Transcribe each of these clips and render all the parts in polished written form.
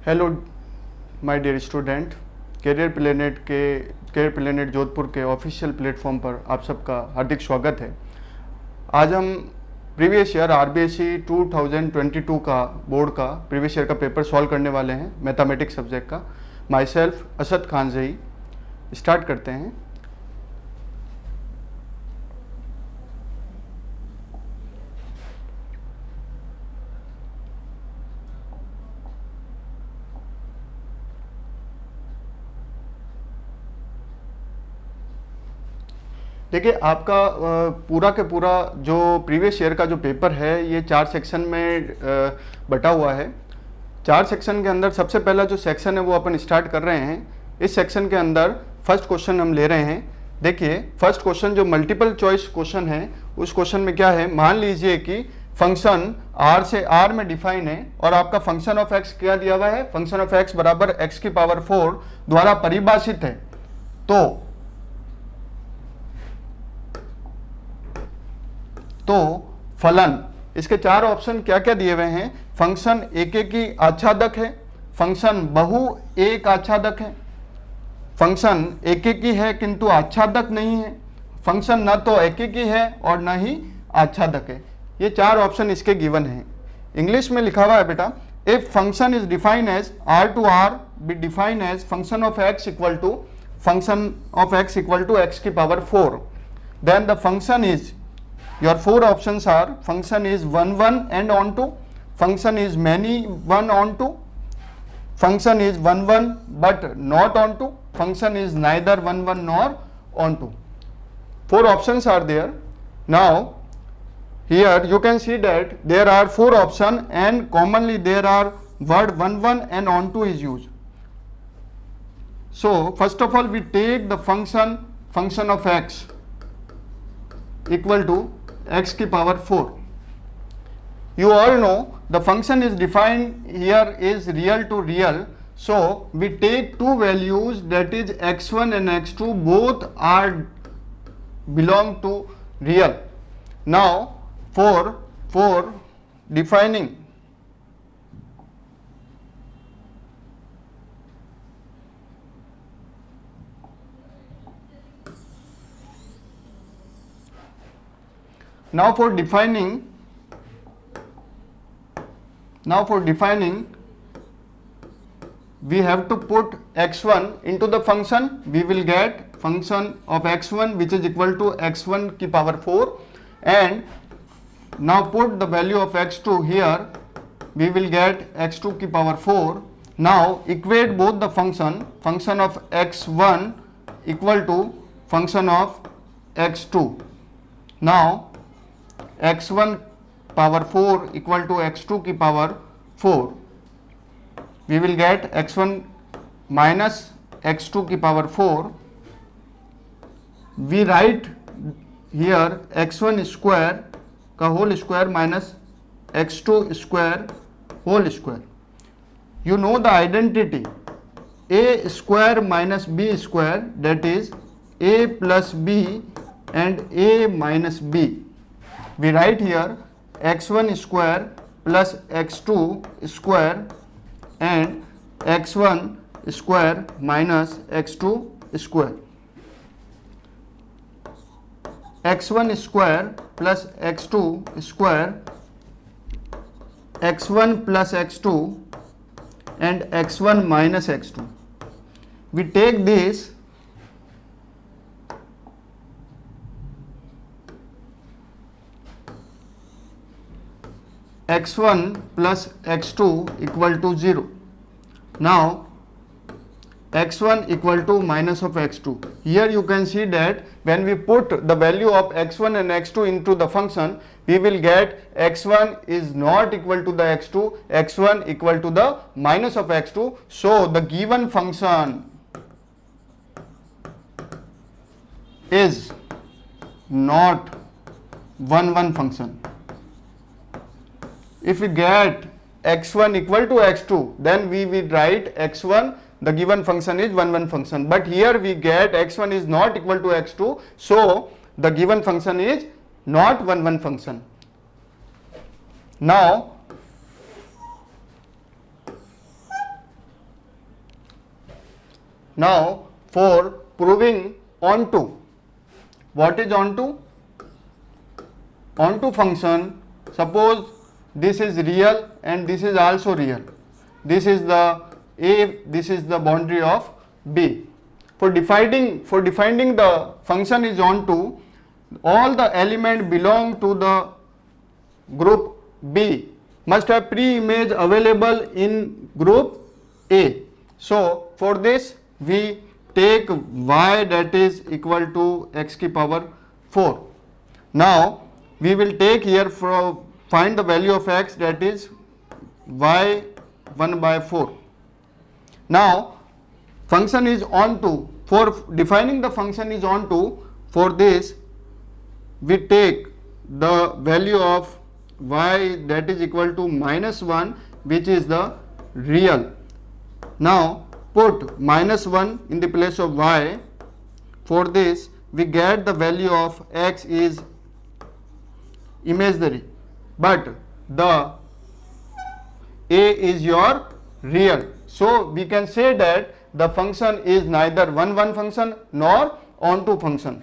Hello my dear student, Career Planet Jodhpur के official platform पर आप सबका हार्दिक स्वागत है। आज हम प्रीवियस ईयर आरबीएसई 2022 का बोर्ड का प्रीवियस ईयर का पेपर सॉल्व करने वाले हैं, मैथमेटिक्स सब्जेक्ट का। माई सेल्फ असद खान जही। स्टार्ट करते हैं। देखिए, आपका पूरा के पूरा जो प्रीवियस ईयर का जो पेपर है ये 4 सेक्शन में बटा हुआ है। 4 सेक्शन के अंदर सबसे पहला जो सेक्शन है वो अपन स्टार्ट कर रहे हैं। इस सेक्शन के अंदर फर्स्ट क्वेश्चन हम ले रहे हैं। देखिए, फर्स्ट क्वेश्चन जो मल्टीपल चॉइस क्वेश्चन है, उस क्वेश्चन में क्या है, मान लीजिए कि फंक्शन r से r में डिफाइन है और आपका फंक्शन ऑफ x क्या दिया हुआ है, फंक्शन ऑफ x बराबर x की पावर 4 द्वारा परिभाषित है। तो फलन, इसके 4 ऑप्शन क्या क्या दिए हुए हैं। फंक्शन एकेकी आच्छादक है, फंक्शन बहु एक आच्छादक है, फंक्शन एकेकी है किंतु आच्छादक नहीं है, फंक्शन न तो एकेकी है और न ही आच्छादक है। ये 4 ऑप्शन इसके गिवन है। इंग्लिश में लिखा हुआ है बेटा, if function is defined as r to r be defined as function of x equal to x की power 4, then the function is, your 4 options are, function is 1 1 and onto, function is many 1 onto, function is 1 1 but not onto, function is neither 1 1 nor onto. 4 options are there. Now here you can see that there are 4 options and commonly there are word 1 1 and onto is used. So first of all we take the function of x equal to x की power 4. You all know the function is defined here is real to real, so we take 2 values, that is x1 and x2, both are belong to real. Now for defining Now for defining we have to put x1 into the function. We will get function of x1 which is equal to x1 की power 4, and now put the value of x2 here. We will get x2 की power 4. Now equate both the function of x1 equal to function of x2. Now x1 power 4 equal to x2 की power 4. We will get x1 minus x2 की power 4. We write here x1 square का whole square minus x2 square whole square. You know the identity a square minus b square, that is a plus b and a minus b. We write here x1 square plus x2 square and x1 square minus x2 square. x1 square plus x2 square, x1 plus x2 and x1 minus x2. We take this x1 plus x2 equal to 0. Now x1 equal to minus of x2. Here you can see that when we put the value of x1 and x2 into the function, we will get x1 is not equal to the x2, x1 equal to the minus of x2. So the given function is not 1 1 function. If we get x1 equal to x2, then we will write x1, the given function is 1 1 function. But here we get x1 is not equal to x2, so the given function is not 1 1 function. Now Now for proving onto, what is onto? Onto function, suppose this is real and this is also real. This is the A, this is the boundary of B. For defining the function is onto, all the element belong to the group B must have pre-image available in group A. So for this we take y that is equal to x की power 4. Now we will take here from find the value of x, that is y 1 by 4. Now function is onto, for defining the function is onto, for this we take the value of y that is equal to -1, which is the real. Now put -1 in the place of y. For this we get the value of x is imaginary, but the A is your real. So we can say that the function is neither 1 function nor onto function.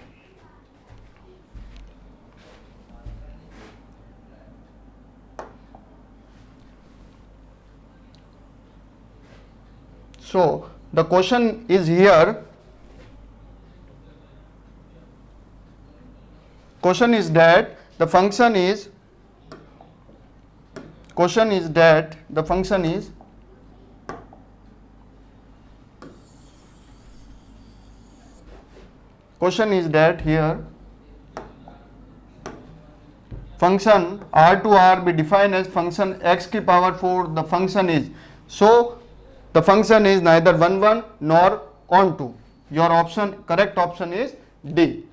So the question is here, question is that the function is here function R to R be defined as function x की power 4. The function is, so the function is neither 1 nor onto. Your option, correct option is D.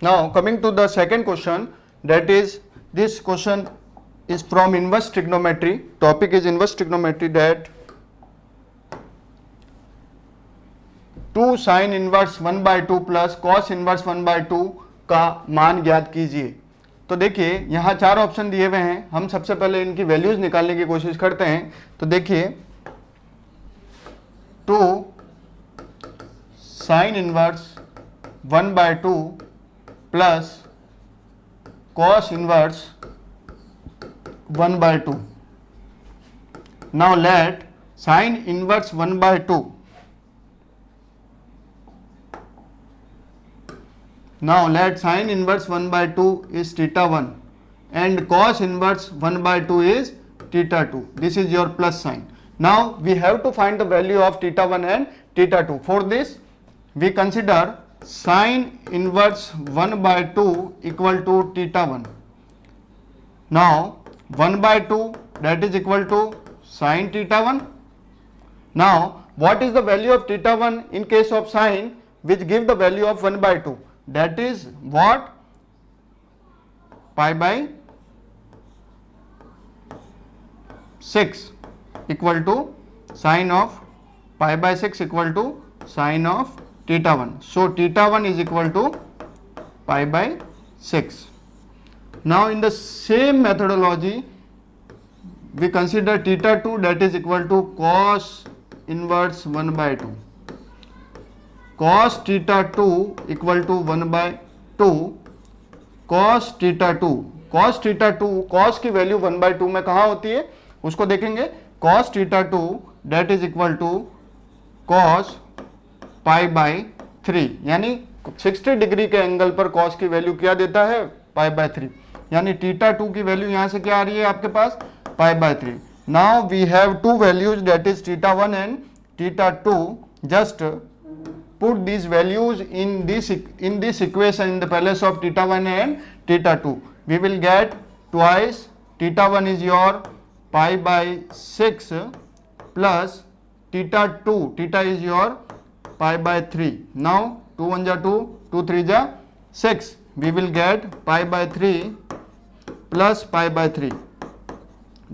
Now coming to the second question, that is, this question is from inverse trigonometry. Topic is inverse trigonometry, that 2 sin inverse 1/2 plus cos inverse 1/2 का मान ज्ञात कीजिए. तो देखिए यहाँ 4 option दिए हुए हैं. हम सबसे पहले इनकी वैल्यूज निकालने की कोशिश करते हैं. तो देखिए 2 sin inverse 1/2 plus cos inverse 1/2. Now let sin inverse 1/2. Now let sin inverse 1/2 is theta 1 and cos inverse 1/2 is theta 2. This is your plus sign. Now we have to find the value of theta 1 and theta 2. For this we consider sin inverse 1/2 equal to theta 1. Now 1/2 that is equal to sin theta 1. Now what is the value of theta 1 in case of sin which give the value of 1/2? That is what? Pi by 6 equal to sin of pi by 6 equal to sin of theta 1. So theta 1 is equal to pi by 6. Now in the same methodology we consider theta 2 that is equal to cos inverse 1/2. Cos theta 2 equal to 1/2 cos theta 2. Cos theta 2, cos की value 1/2 में कहाँ होती है उसको देखेंगे. Cos theta 2 that is equal to cos pi by 3, यानी 60 degree के angle पर cos की वैल्यू क्या देता है? pi by 3. यानी थीटा 2 की वैल्यू यहाँ से क्या आ रही है आपके पास? pi by 3. Now we have two values, that is theta 1 and theta 2. Just put these values in this equation in the place of theta 1 and theta 2. We will get twice. Theta 1 is your pi by 6 plus theta 2. Theta is your pi by 3. Now 2 1 ja 2, 2 3 ja 6. We will get pi by 3 plus pi by 3.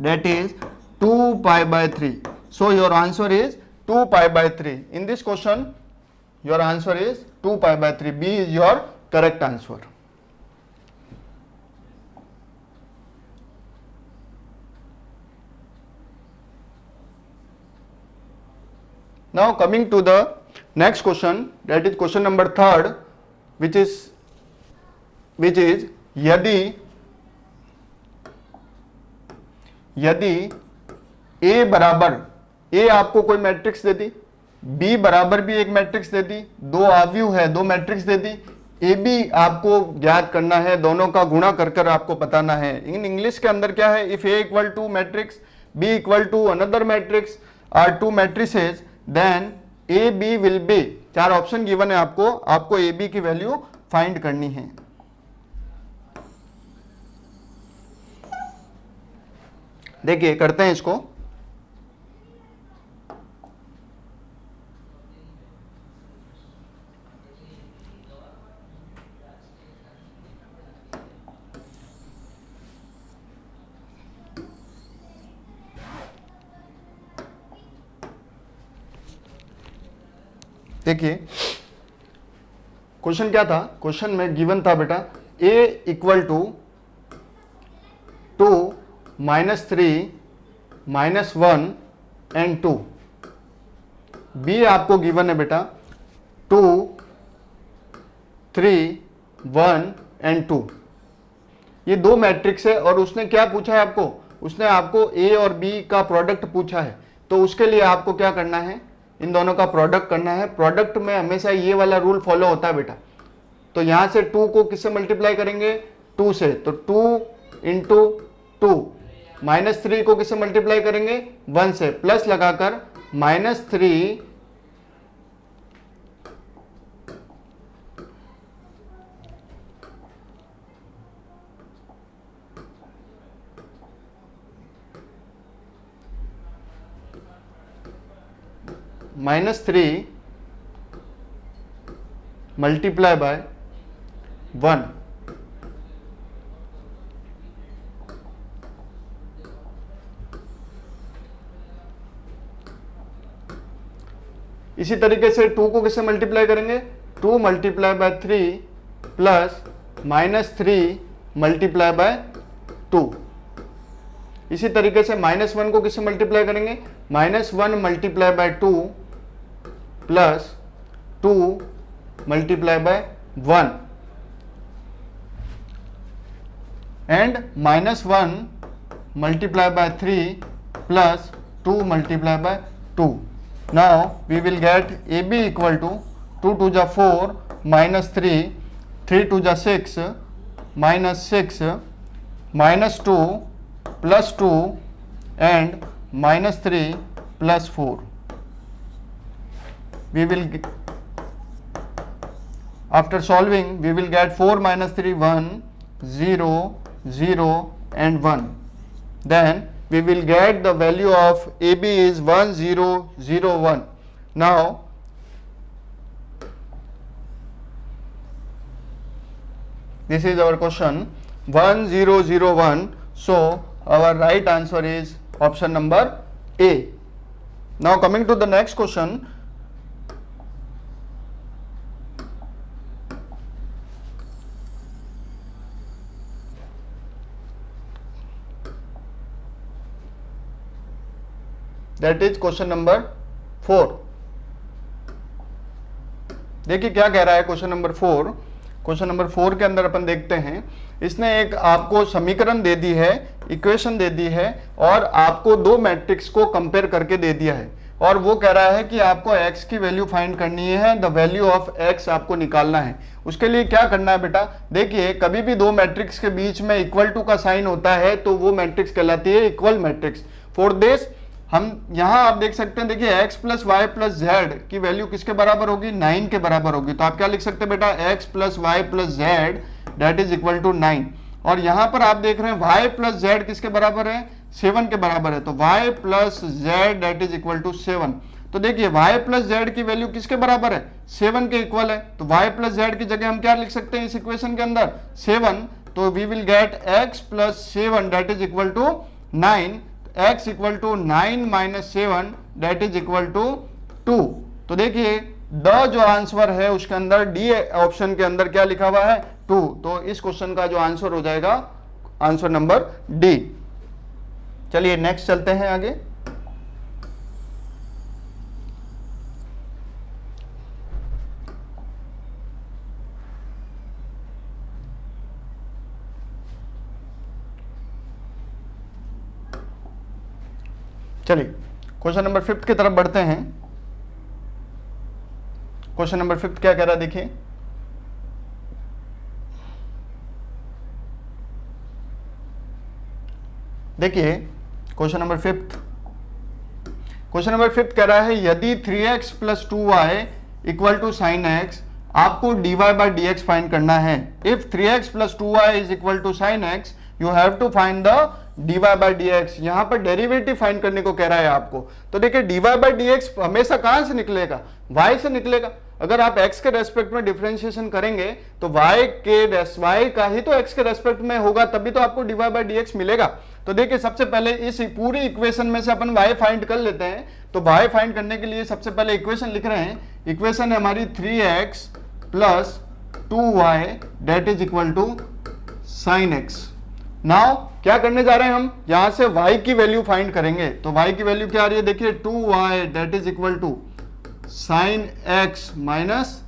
That is 2 pi by 3. So your answer is 2 pi by 3. In this question, your answer is 2 pi by 3. B is your correct answer. Now coming to the next question, that is question number 3rd, which is यदि A बराबर, A आपको कोई matrix दे दी, B बराबर भी एक matrix दे दी, दो आव्यूह है, दो मैट्रिक्स दे दी, AB आपको ज्ञात करना है, दोनों का गुणा कर कर आपको बताना है. इन इंग्लिश के अंदर क्या है, if A equal to matrix, B equal to another matrix are two matrices, then AB will be, चार ऑप्शन गिवन है आपको AB की वैल्यू फाइंड करनी है. देखिए करते हैं इसको. देखिए क्वेश्चन क्या था, क्वेश्चन में गिवन था बेटा A equal to 2 -3 -1 and 2. B आपको गिवन है बेटा 2 3 1 एंड 2. ये दो मैट्रिक्स है और उसने क्या पूछा है आपको, उसने आपको A और B का प्रोडक्ट पूछा है. तो उसके लिए आपको क्या करना है, इन दोनों का प्रोडक्ट करना है. प्रोडक्ट में हमेशा ये वाला रूल फॉलो होता है बेटा. तो यहां से 2 को किससे मल्टीप्लाई करेंगे, 2 से, तो 2 इंटू 2, -3 को किससे मल्टीप्लाई करेंगे, 1 से, प्लस लगाकर -3 -3 मल्टीप्लाई बाय 1. इसी तरीके से 2 को किससे मल्टीप्लाई करेंगे, 2 multiply by 3 plus -3 multiply by 2. इसी तरीके से -1 को किससे मल्टीप्लाई करेंगे, -1 multiply by 2 plus 2 multiply by 1 and -1 multiply by 3 plus 2 multiply by 2. Now we will get AB equal to 2 2 जा 4 -3 3 2 जा 6 -6 -2 plus 2 and -3 plus 4. We will, after solving, we will get 4 minus 3 1 0 0 and 1. Then we will get the value of AB is 1 0 0 1. Now this is our question 1 0 0 1. So our right answer is option number A. Now coming to the next question, that is question number 4. देखिए क्या कह रहा है question number 4. Question number 4 के अंदर अपन देखते हैं, इसने एक आपको समीकरण दे दी है, इक्वेशन दे दी है और आपको दो मैट्रिक्स को कंपेयर करके दे दिया है और वो कह रहा है कि आपको x की वैल्यू फाइंड करनी है, द वैल्यू ऑफ x आपको निकालना है. उसके लिए क्या करना है बेटा, देखिए कभी भी दो मैट्रिक्स के बीच में इक्वल टू का साइन होता है तो वो मैट्रिक्स कहलाती है इक्वल मैट्रिक्स. फॉर दिस हम यहां आप देख सकते हैं, देखिए x plus y plus z की वैल्यू किसके बराबर होगी, 9 के बराबर होगी. तो आप क्या लिख सकते हैं बेटा, x plus y plus z that is equal to 9. और यहां पर आप देख रहे हैं y प्लस जेड किसके बराबर है, 7 के बराबर है. तो y plus z that is equal to 7. तो देखिए y प्लस जेड की वैल्यू किसके बराबर है, 7 के इक्वल है. तो y प्लस जेड की जगह हम क्या लिख सकते हैं इस इक्वेशन के अंदर, 7. तो we will get x plus 7 that is equal to 9. x equal to 9 minus 7 that is equal to 2। तो देखिए द जो आंसर है उसके अंदर डी ऑप्शन के अंदर क्या लिखा हुआ है 2, तो इस क्वेश्चन का जो आंसर हो जाएगा आंसर नंबर डी। चलिए नेक्स्ट चलते हैं आगे। चलिए क्वेश्चन नंबर 5 की तरफ बढ़ते हैं। क्वेश्चन नंबर 5 क्या कह रहा है देखिए, देखिए क्वेश्चन नंबर 5, क्वेश्चन नंबर 5 कह रहा है यदि 3x plus 2y equal to sine x, आपको dy by d x find करना है। If 3x plus 2y is equal to sine x, you have to find the dy by d x. यहां पर derivative find करने को कह रहा है आपको। तो देखिए dy बाई डी एक्स हमेशा कहां से निकलेगा, y से निकलेगा। अगर आप x के रेस्पेक्ट में डिफरेंशिएशन करेंगे तो y का ही तो x के रेस्पेक्ट में होगा, तभी तो आपको dy बाई डी एक्स मिलेगा। तो देखिए सबसे पहले इस पूरी इक्वेशन में से अपन y फाइंड कर लेते हैं। तो y फाइंड करने के लिए सबसे पहले इक्वेशन लिख रहे हैं। इक्वेशन है हमारी 3x plus 2y that is equal to sine x. Now क्या करने जा रहे हैं हम, यहां से y की वैल्यू फाइंड करेंगे। तो y की वैल्यू क्या आ रही है देखिए 2y that is equal to sine x minus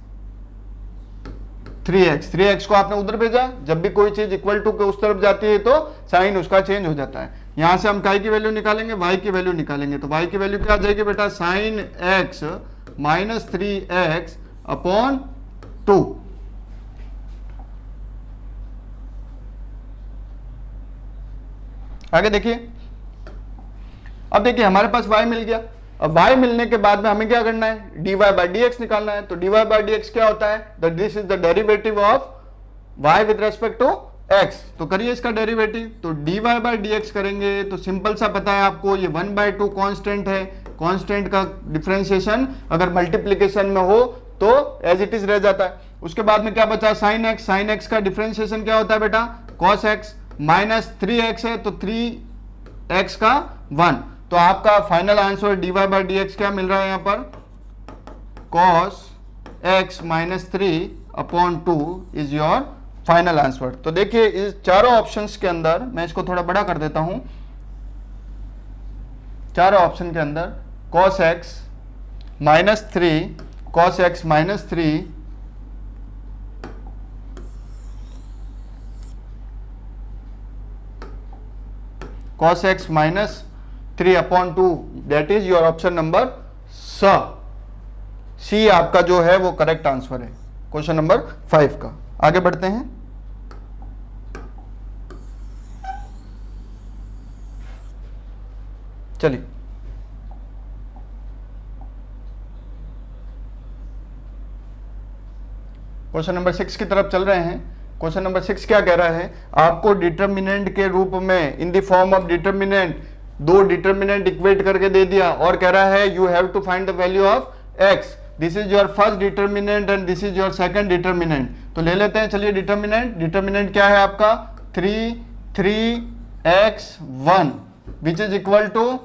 3x। 3x को आपने उधर भेजा, जब भी कोई चीज इक्वल टू के उस तरफ जाती है तो साइन उसका चेंज हो जाता है। यहां से हम काय की वैल्यू निकालेंगे, y की वैल्यू निकालेंगे। तो y की वैल्यू क्या आ जाएगी बेटा, sign x minus 3x upon 2। आगे देखिए, अब देखिए हमारे पास y मिल गया। अब y मिलने के बाद में हमें क्या करना है, dy बाई डी एक्स निकालना है। तो dy बाई डी एक्स क्या होता है, this is the derivative of y with respect to x। तो करिए इसका डेरिवेटिव। तो dy बाई डी एक्स करेंगे तो सिंपल सा पता है आपको, ये 1/2 कांस्टेंट है। कांस्टेंट का डिफरेंशिएशन अगर मल्टीप्लीकेशन में हो तो एज इट इज रह जाता है। उसके बाद में क्या बचा, साइन एक्स। साइन एक्स का डिफरेंशिएशन क्या होता है बेटा, कॉस एक्स माइनस 3x है तो 3x का 1। तो आपका final answer dy by d x क्या मिल रहा है यहाँ पर, cos x minus 3 upon 2 is your final answer. तो देखिए इस चारों ऑप्शंस के अंदर, मैं इसको थोड़ा बड़ा कर देता हूं, चारों ऑप्शन के अंदर cos x minus 3, cos x minus 3, cos x minus 3 upon 2, that is your option number C आपका जो है वो करेक्ट आंसर है क्वेश्चन नंबर 5 का। आगे बढ़ते हैं। चलिए क्वेश्चन नंबर 6 की तरफ चल रहे हैं। क्वेश्चन नंबर 6 क्या कह रहा है, आपको डिटर्मिनेंट के रूप में in the form of determinant, दो डिटर्मिनेंट इक्वेट करके दे दिया और कह रहा है you have to find the value of x। This is your first determinant and this is your second determinant. तो ले लेते हैं, चलिए डिटर्मिनेंट। डिटर्मिनेंट क्या है आपका 3x1 which is equal to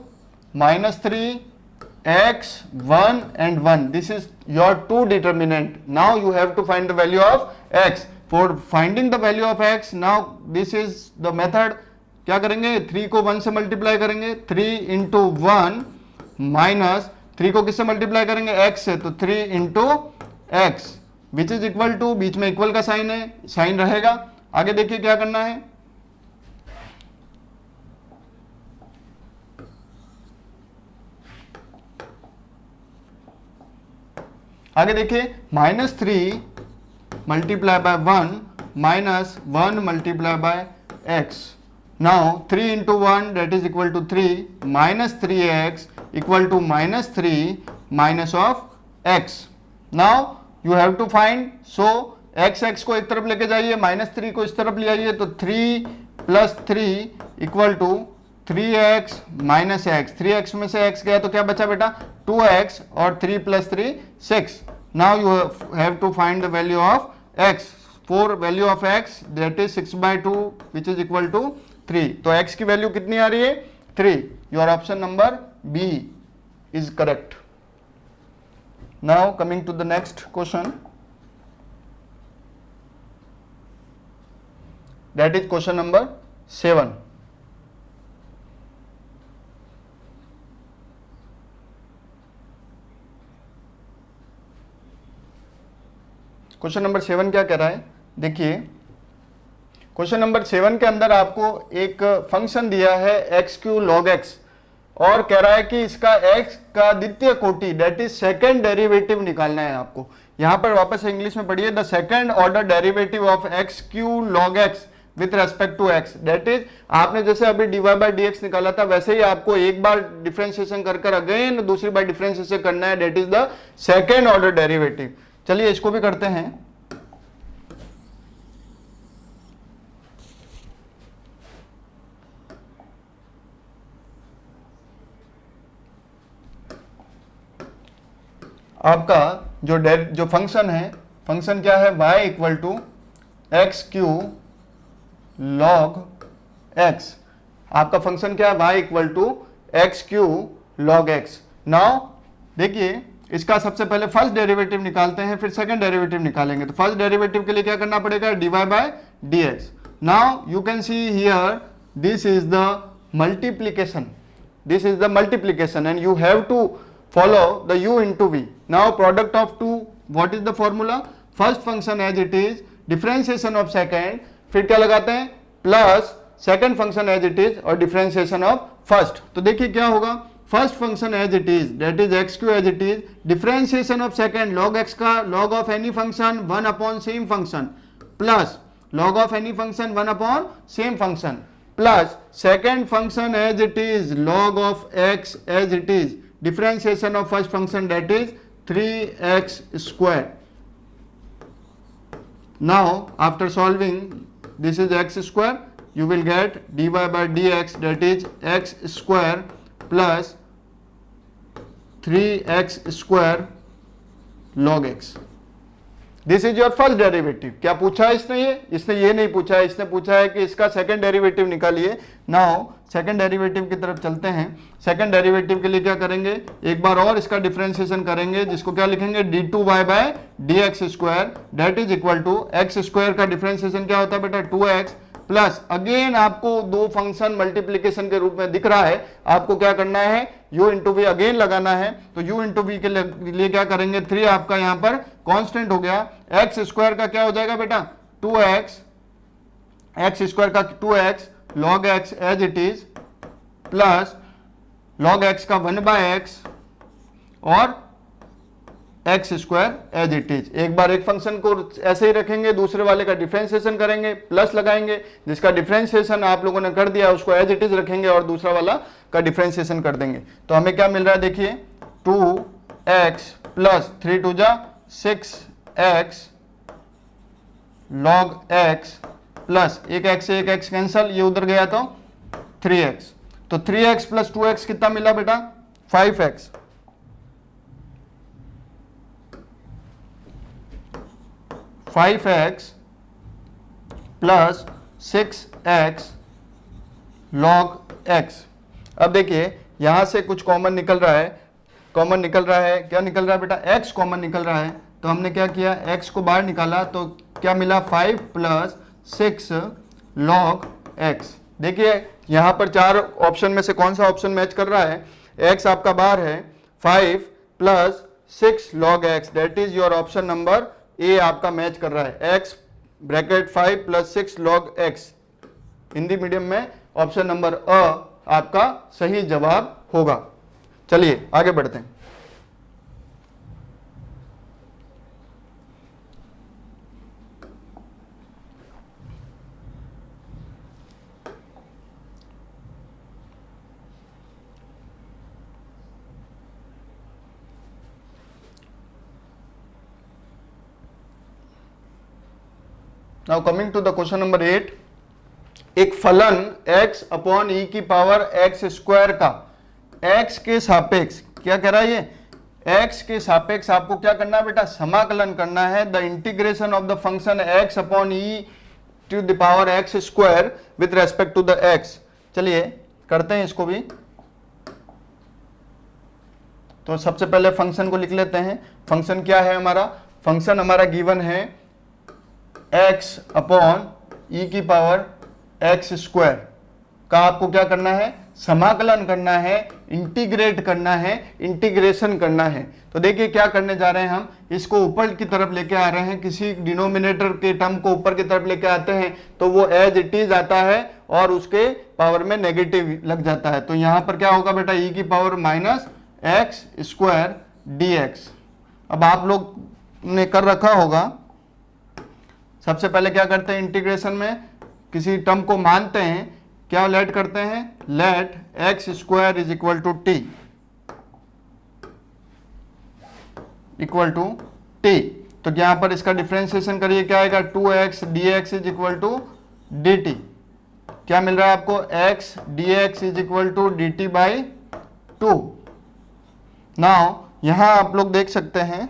minus 3x1 and 1. This is your two determinant. Now you have to find the value of x. For finding the value of x, now this is the method. क्या करेंगे, 3 को 1 से multiply करेंगे, 3 into 1 minus 3 को किससे multiply करेंगे, x से, तो 3 into x which is equal to, बीच में इक्वल का साइन है, साइन रहेगा। आगे देखिए क्या करना है, आगे देखिए -3 multiply by 1 minus 1 multiply by x। Now 3 into 1 that is equal to 3 minus 3x equal to -3 minus of x। Now you have to find, so x को एक तरफ लेके जाइए, -3 को इस तरफ ले आइए, तो 3 plus 3 equal to 3x minus x. 3x में से x गया तो क्या बचा बेटा 2x और 3 plus 3 6। Now you have to find the value of x। For value of x that is 6/2 which is equal to 3। तो x की वैल्यू कितनी आ रही है 3। Your option number B is correct. Now coming to the next question, that is question number 7. Question number 7 क्या कह रहा है, देखिए क्वेश्चन नंबर 7 के अंदर आपको एक फंक्शन दिया है एक्स क्यू लॉग एक्स और कह रहा है कि इसका x का द्वितीय कोटि दैट इज सेकेंड डेरिवेटिव निकालना है आपको। यहां पर वापस इंग्लिश में पढ़िए, the second order derivative of x cube log x with respect to x, that is आपने जैसे अभी dy बाई डी एक्स निकाला था वैसे ही आपको एक बार डिफरेंशिएशन कर अगेन दूसरी बार डिफरेंशिएशन करना है, that is the second order derivative. चलिए इसको भी करते हैं। आपका जो फंक्शन है, फंक्शन क्या है, y equal to x cube log x. आपका फंक्शन क्या है, y equal to x cube log x. Now देखिए इसका सबसे पहले फर्स्ट डेरिवेटिव निकालते हैं, फिर सेकंड डेरिवेटिव निकालेंगे। तो फर्स्ट डेरिवेटिव के लिए क्या करना पड़ेगा, dy by d x. Now you can see here this is the multiplication, this is the multiplication and you have to follow the u into v. Now product of two, what is the formula, first function as it is, differentiation of second, फिर क्या लगाते हैं plus second function as it is और differentiation of first. तो देखिए क्या होगा, first function as it is that is x q as it is, differentiation of second log x का log of any function 1 upon same function plus log of any function 1 upon same function plus second function as it is log of x as it is, differentiation of first function that is 3x square. Now after solving this is x square, you will get dy by dx that is x square plus 3x square log x. This is your first derivative. क्या पूछा है इसने ये नहीं पूछा है, इसने पूछा है कि इसका सेकंड डेरिवेटिव निकालिए। नाउ सेकंड डेरिवेटिव की तरफ चलते हैं। सेकंड डेरिवेटिव के लिए क्या करेंगे, एक बार और इसका डिफरेंशिएशन करेंगे, जिसको क्या लिखेंगे d2y by dx square that is equal to x square का डिफरेंशिएशन क्या होता है बेटा 2x प्लस अगेन आपको दो फंक्शन मल्टीप्लीकेशन के रूप में दिख रहा है, आपको क्या करना है u इंटू वी अगेन लगाना है। तो u इंटू वी के लिए क्या करेंगे, 3 आपका यहां पर कांस्टेंट हो गया, एक्स स्क्वायर का क्या हो जाएगा बेटा 2x, एक्स स्क्वायर का 2x log x as it is plus log x का 1 बाय एक्स और x square as it is. एक बार एक फंक्शन को ऐसे ही रखेंगे, दूसरे वाले का डिफरेंशिएशन करेंगे, प्लस लगाएंगे, जिसका डिफरेंशिएशन आप लोगों ने कर दिया उसको एज इट इज रखेंगे और दूसरा वाला का डिफरेंशिएशन कर देंगे। तो हमें क्या मिल रहा है देखिए 2x प्लस 3 2 जा 6x log x प्लस एक x कैंसल, ये उधर गया तो 3x। तो 3x प्लस 2x कितना मिला बेटा 5x। 5x plus 6x log x। अब देखिए यहां से कुछ कॉमन निकल रहा है, क्या निकल रहा है बेटा x कॉमन निकल रहा है। तो हमने क्या किया, x को बाहर निकाला तो क्या मिला 5 प्लस 6 log x। देखिए यहां पर चार ऑप्शन में से कौन सा ऑप्शन मैच कर रहा है, x आपका बाहर है, 5 plus 6 log x that is your option number A आपका मैच कर रहा है, x bracket 5 plus 6 log x। Hindi medium में ऑप्शन नंबर अ आपका सही जवाब होगा। चलिए आगे बढ़ते हैं। Now coming to the question number 8, एक फलन x अपॉन ई की पावर x स्क्वायर का x के सापेक्ष, क्या कह रहा है ये, x के सापेक्ष आपको क्या करना है बेटा, समाकलन करना है। The integration of the function x upon e to the power x square with respect to the x। चलिए करते हैं इसको भी। तो सबसे पहले फंक्शन को लिख लेते हैं। फंक्शन क्या है हमारा? फंक्शन हमारा गिवन है x अपॉन ई की पावर एक्स स्क्वायर का आपको क्या करना है? समाकलन करना है, इंटीग्रेट करना है, इंटीग्रेशन करना है। तो देखिए क्या करने जा रहे हैं हम, इसको ऊपर की तरफ लेके आ रहे हैं, किसी डिनोमिनेटर के टर्म को ऊपर की तरफ लेके आते हैं तो वो एज इट इज आता है और उसके पावर में नेगेटिव लग जाता है। तो यहां पर क्या होगा बेटा? ई की power minus x square D x. अब आप लोग ने कर रखा होगा, सबसे पहले क्या करते हैं इंटीग्रेशन में, किसी टर्म को मानते हैं, क्या लेट करते हैं? Let x square is equal to t, equal to t. तो यहां पर इसका डिफरेंशिएशन करिए, क्या आएगा? 2x dx is equal to dt। क्या मिल रहा है आपको? x dx is equal to dt by 2। Now यहां आप लोग देख सकते हैं,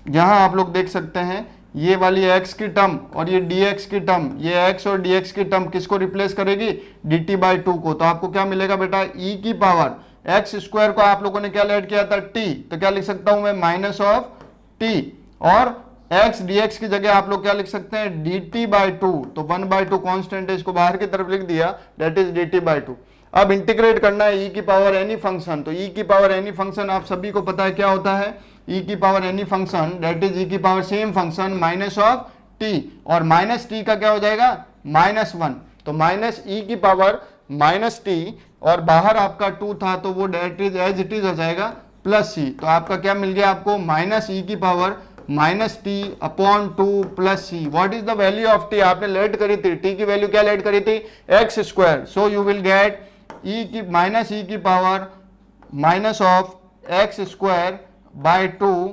यहां आप लोग देख सकते हैं ये वाली x की टर्म और ये dx की टर्म, ये x और dx की टर्म किसको रिप्लेस करेगी? dt बाई 2 को। तो आपको क्या मिलेगा बेटा? e की पावर एक्स स्क्वायर को आप लोगों ने क्या लेट किया था? t। तो क्या लिख सकता हूं मैं? माइनस ऑफ t, और x dx की जगह आप लोग क्या लिख सकते हैं? dt by 2। तो 1/2 कॉन्स्टेंट है, इसको बाहर की तरफ लिख दिया, दैट इज dt बाई 2। अब इंटीग्रेट करना है e की पावर एनी फंक्शन। तो e की पावर एनी फंक्शन आप सभी को पता है क्या होता है? e की power any function that is e की power same function minus of t, और माइनस t का क्या हो जाएगा? -1। तो माइनस e की पावर माइनस t, और बाहर आपका 2 था तो वो that is as it is हो जाएगा प्लस c। तो आपका क्या मिल गया आपको? माइनस e की power minus t upon 2 plus c. What is the value of t? आपने लेट करी थी, टी की वैल्यू क्या लेट करी थी? X square. So you will get e की माइनस ई की power minus of x square by 2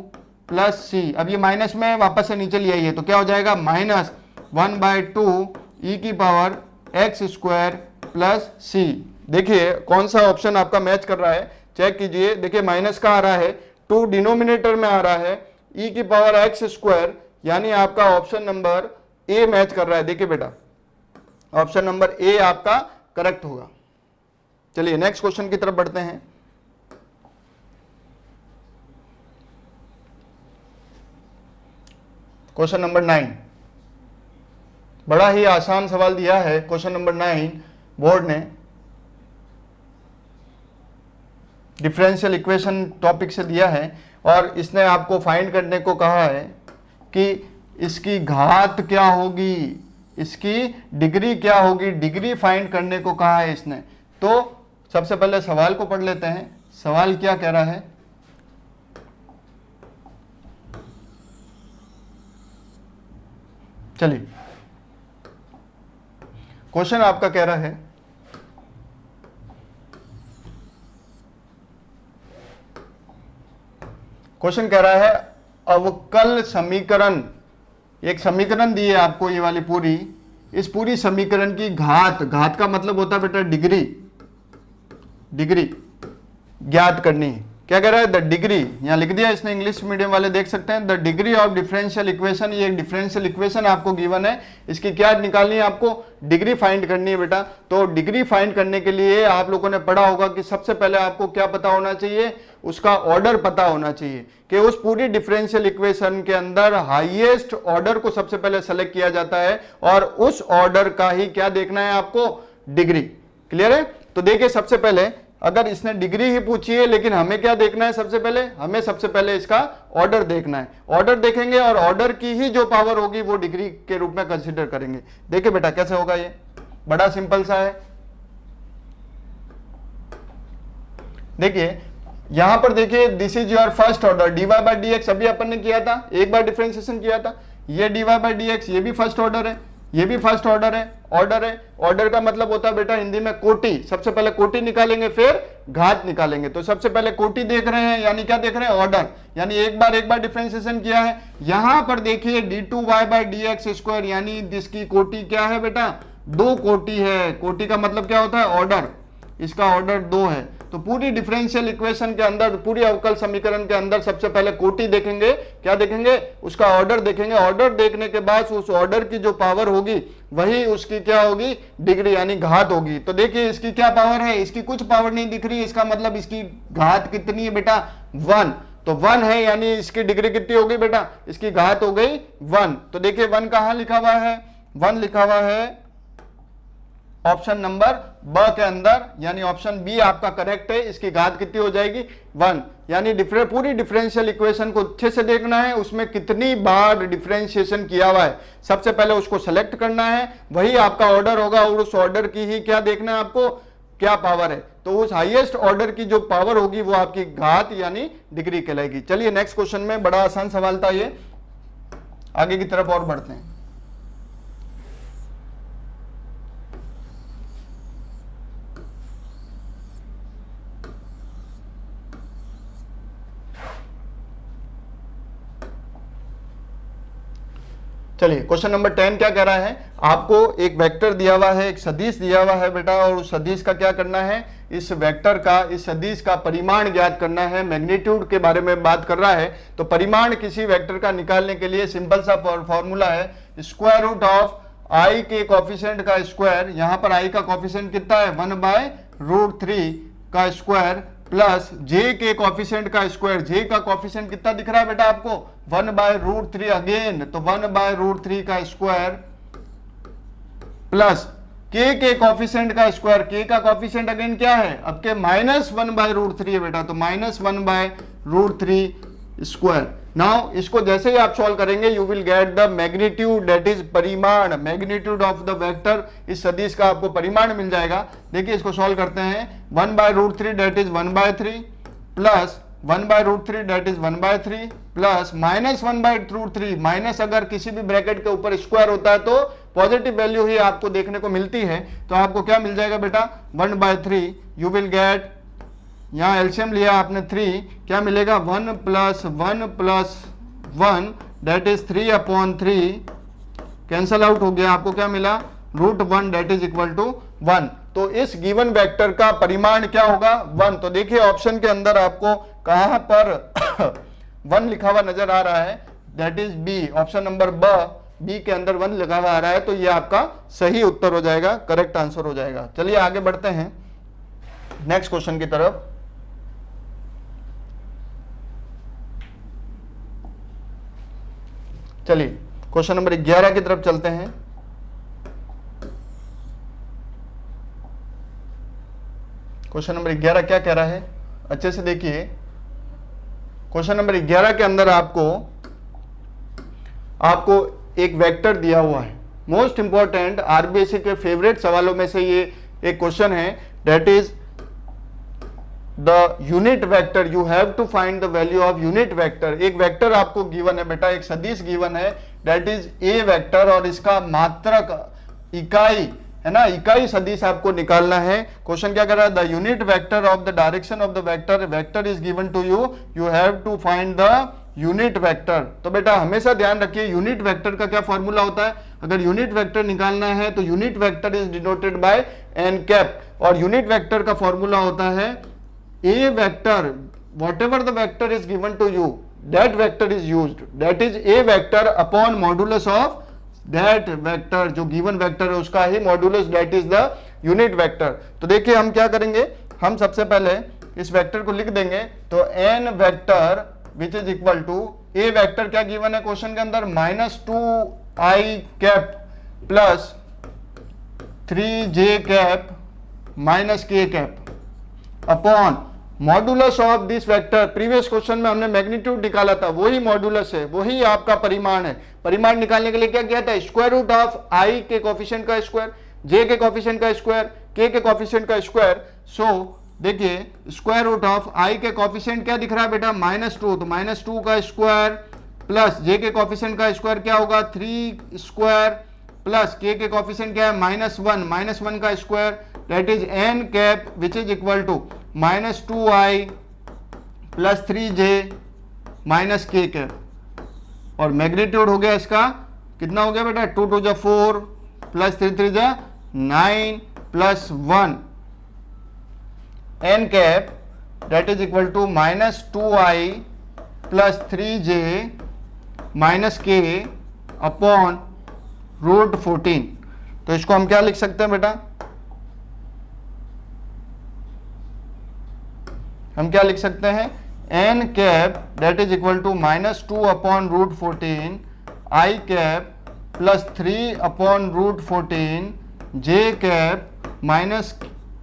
plus c. अब ये माइनस में वापस से नीचे ले आइए तो क्या हो जाएगा? माइनस 1/2 ई की power x square plus c. देखिए कौन सा ऑप्शन आपका मैच कर रहा है, चेक कीजिए। देखिए माइनस का आ रहा है, 2 डिनोमिनेटर में आ रहा है, ई की पावर एक्स स्क्वायर, यानी आपका ऑप्शन नंबर ए मैच कर रहा है। देखिए बेटा ऑप्शन नंबर ए आपका करेक्ट होगा। चलिए नेक्स्ट क्वेश्चन की तरफ बढ़ते हैं। क्वेश्चन नंबर 9, बड़ा ही आसान सवाल दिया है क्वेश्चन नंबर 9 बोर्ड ने। डिफरेंशियल इक्वेशन टॉपिक से दिया है और इसने आपको फाइंड करने को कहा है कि इसकी घात क्या होगी, इसकी डिग्री क्या होगी, डिग्री फाइंड करने को कहा है इसने। तो सबसे पहले सवाल को पढ़ लेते हैं। सवाल क्या कह रहा है? चलिए क्वेश्चन आपका कह रहा है, क्वेश्चन कह रहा है अवकल समीकरण, एक समीकरण दी है आपको ये वाली पूरी, इस पूरी समीकरण की घात, घात का मतलब होता है बेटा डिग्री, डिग्री ज्ञात करनी है। क्या कह रहा है? द डिग्री, यहां लिख दिया इसने, इंग्लिश मीडियम वाले देख सकते हैं। The degree of differential equation, ये एक डिफरेंशियल इक्वेशन आपको गिवन है, इसकी क्या निकालनी है? आपको डिग्री फाइंड करनी है बेटा। तो डिग्री फाइंड करने के लिए आप लोगों ने पढ़ा होगा कि सबसे पहले आपको क्या पता होना चाहिए? उसका ऑर्डर पता होना चाहिए कि उस पूरी डिफरेंशियल इक्वेशन के अंदर हाईएस्ट ऑर्डर को सबसे पहले सेलेक्ट किया जाता है और उस ऑर्डर का ही क्या देखना है आपको? डिग्री। क्लियर है? तो देखिए सबसे पहले अगर इसने डिग्री ही पूछी है, लेकिन हमें क्या देखना है? सबसे पहले हमें सबसे पहले इसका ऑर्डर देखना है। ऑर्डर देखेंगे और ऑर्डर की ही जो पावर होगी वो डिग्री के रूप में कंसीडर करेंगे। देखिए बेटा कैसे होगा, ये बड़ा सिंपल सा है। देखिए यहां पर देखिए, this is your first order, dy by d x अभी अपन ने किया था, एक बार डिफरेंशिएशन किया था। ये dy बाई डी एक्स, ये भी फर्स्ट ऑर्डर है, ये भी फर्स्ट ऑर्डर है। ऑर्डर है, ऑर्डर का मतलब होता है बेटा हिंदी में कोटि। सबसे पहले कोटि निकालेंगे फिर घात निकालेंगे। तो सबसे पहले कोटि देख रहे हैं, यानी क्या देख रहे हैं? ऑर्डर, यानी एक बार डिफरेंशिएशन किया है। यहां पर देखिए d2y by d x square, यानी जिसकी कोटि क्या है बेटा? 2 कोटि है। कोटि का मतलब क्या होता है? ऑर्डर। इसका ऑर्डर 2 है। तो पूरी डिफरेंशियल इक्वेशन के अंदर, पूरी अवकल समीकरण के अंदर सबसे पहले कोटि देखेंगे, क्या देखेंगे, उसका ऑर्डर देखेंगे। ऑर्डर देखने के बाद उस ऑर्डर की जो पावर होगी वही उसकी क्या होगी, डिग्री यानी घात होगी। तो देखिए इसकी क्या पावर है, इसकी कुछ पावर नहीं दिख रही, इसका मतलब इसकी घात कितनी है बेटा, 1। तो 1 है यानी इसकी डिग्री कितनी होगी बेटा, इसकी घात हो गई 1। तो देखिए 1 कहां लिखा हुआ है, 1 लिखा हुआ है ऑप्शन नंबर ब के अंदर, यानी ऑप्शन बी आपका करेक्ट है। इसकी घात कितनी हो जाएगी, 1। यानी पूरी डिफरेंशियल इक्वेशन को अच्छे से देखना है, उसमें कितनी बार डिफरेंशिएशन किया हुआ है, सबसे पहले उसको सेलेक्ट करना है, वही आपका ऑर्डर होगा और उस ऑर्डर की ही क्या देखना है आपको, क्या पावर है। तो उस हाईएस्ट ऑर्डर की जो पावर होगी वो आपकी घात यानी डिग्री कहलाएगी। चलिए नेक्स्ट क्वेश्चन में, बड़ा आसान सवाल था ये, आगे की तरफ और बढ़ते हैं। चलिए क्वेश्चन नंबर 10 क्या कह रहा है, आपको एक वेक्टर दिया हुआ है, एक सदिश दिया हुआ है बेटा, और उस सदिश का क्या करना है, इस वेक्टर का, इस सदिश का परिमाण ज्ञात करना है। मैग्नीट्यूड के बारे में बात कर रहा है। तो परिमाण किसी वेक्टर का निकालने के लिए सिंपल सा फॉर्मूला है, स्क्वायर रूट ऑफ आई के कोफिशिएंट का स्क्वायर, यहां पर आई का कोफिशिएंट कितना है, 1/√3 का स्क्वायर, प्लस जे के कोफिशिएंट का स्क्वायर, जे का कोफिशिएंट कितना दिख रहा है बेटा आपको, 1/√3 अगेन, तो 1/√3 का स्क्वायर, प्लस के कोफिशिएंट का स्क्वायर, के का कोफिशिएंट अगेन क्या है आपके, -1/√3 है बेटा, तो -1/√3 स्क्वायर। नाउ इसको जैसे ही आप सॉल्व करेंगे you will get the magnitude, that is परिमाण, मैग्नीट्यूड ऑफ द वेक्टर, इस सदिश का आपको परिमाण मिल जाएगा। देखिए इसको सॉल्व करते हैं, 1/√3 that is 1/3, plus 1/√3 that is 1/3, plus -1/√3, minus अगर किसी भी ब्रैकेट के ऊपर स्क्वायर होता है तो पॉजिटिव वैल्यू ही आपको देखने को मिलती है, तो आपको क्या मिल जाएगा बेटा, 1/3, यू विल गेट, यहाँ एलसीएम लिया आपने 3, क्या मिलेगा, 1 + 1 + 1 दैट इज 3/3, कैंसल आउट हो गया, आपको क्या मिला, √1 दैट इज इक्वल टू 1। तो इस गिवन वेक्टर का परिमाण क्या होगा, 1। तो देखिए ऑप्शन के अंदर आपको कहां पर 1 लिखा हुआ नजर आ रहा है, that is B, option number B के अंदर 1 लिखा हुआ आ रहा है, तो ये आपका सही उत्तर हो जाएगा, करेक्ट आंसर हो जाएगा। चलिए आगे बढ़ते हैं नेक्स्ट क्वेश्चन की तरफ। चलिए क्वेश्चन नंबर 11 की तरफ चलते हैं। क्वेश्चन नंबर 11 क्या कह रहा है, अच्छे से देखिए। क्वेश्चन नंबर 11 के अंदर आपको एक वेक्टर दिया हुआ है, मोस्ट इंपॉर्टेंट आरबीएससी के फेवरेट सवालों में से ये एक क्वेश्चन है, that is the unit vector, you have to find the value of unit vector. एक वेक्टर आपको गिवन है बेटा, एक सदिश गिवन है, दैट इज ए वेक्टर, और इसका मात्रक इकाई है ना, इकाई सदिश आपको निकालना है। क्वेश्चन क्या कर रहा है, the unit vector of the direction of the vector, vector is given to you, you have to find the unit vector. तो बेटा हमेशा ध्यान रखिए यूनिट वेक्टर का क्या फॉर्मूला होता है, अगर यूनिट वेक्टर निकालना है तो unit vector is denoted by n cap, और यूनिट वेक्टर का फॉर्मूला होता है a vector, whatever the vector is given to you, that vector is used, that is a vector upon modulus of that vector, जो given vector है उसका ही modulus, that is the unit vector। तो देखिए हम क्या करेंगे, हम सबसे पहले इस वेक्टर को लिख देंगे, तो n vector which is equal to, a vector क्या गिवन है क्वेश्चन के अंदर, -2i cap plus 3j cap minus k cap upon modulus of this vector. Previous question में हमने मैग्नीट्यूड निकाला था, वही मॉड्यूलस है, वही आपका परिमाण है। परिमाण निकालने के लिए क्या किया था, स्क्वायर रूट ऑफ आई के कोफिशिएंट का स्क्वायर, जे के कोफिशिएंट का स्क्वायर, के कोफिशिएंट का स्क्वायर। सो देखिए स्क्वायर रूट ऑफ आई के कोफिशिएंट क्या दिख रहा है बेटा, -2, तो -2 का स्क्वायर प्लस जे के कोफिशिएंट का स्क्वायर क्या होगा, 3 स्क्वायर, प्लस के कोफिशिएंट क्या है, -1 का square, that is n cap which is equal to -2i plus 3j minus k cap, और मैग्नीट्यूड हो गया इसका कितना हो गया बेटा, 2 2 4 plus 3 3 9 plus 1 n cap that is equal to -2i plus 3j minus k upon √14। तो इसको हम क्या लिख सकते हैं बेटा, हम क्या लिख सकते हैं, n cap that is equal to -2 upon √14 i cap plus 3 upon √14 j cap minus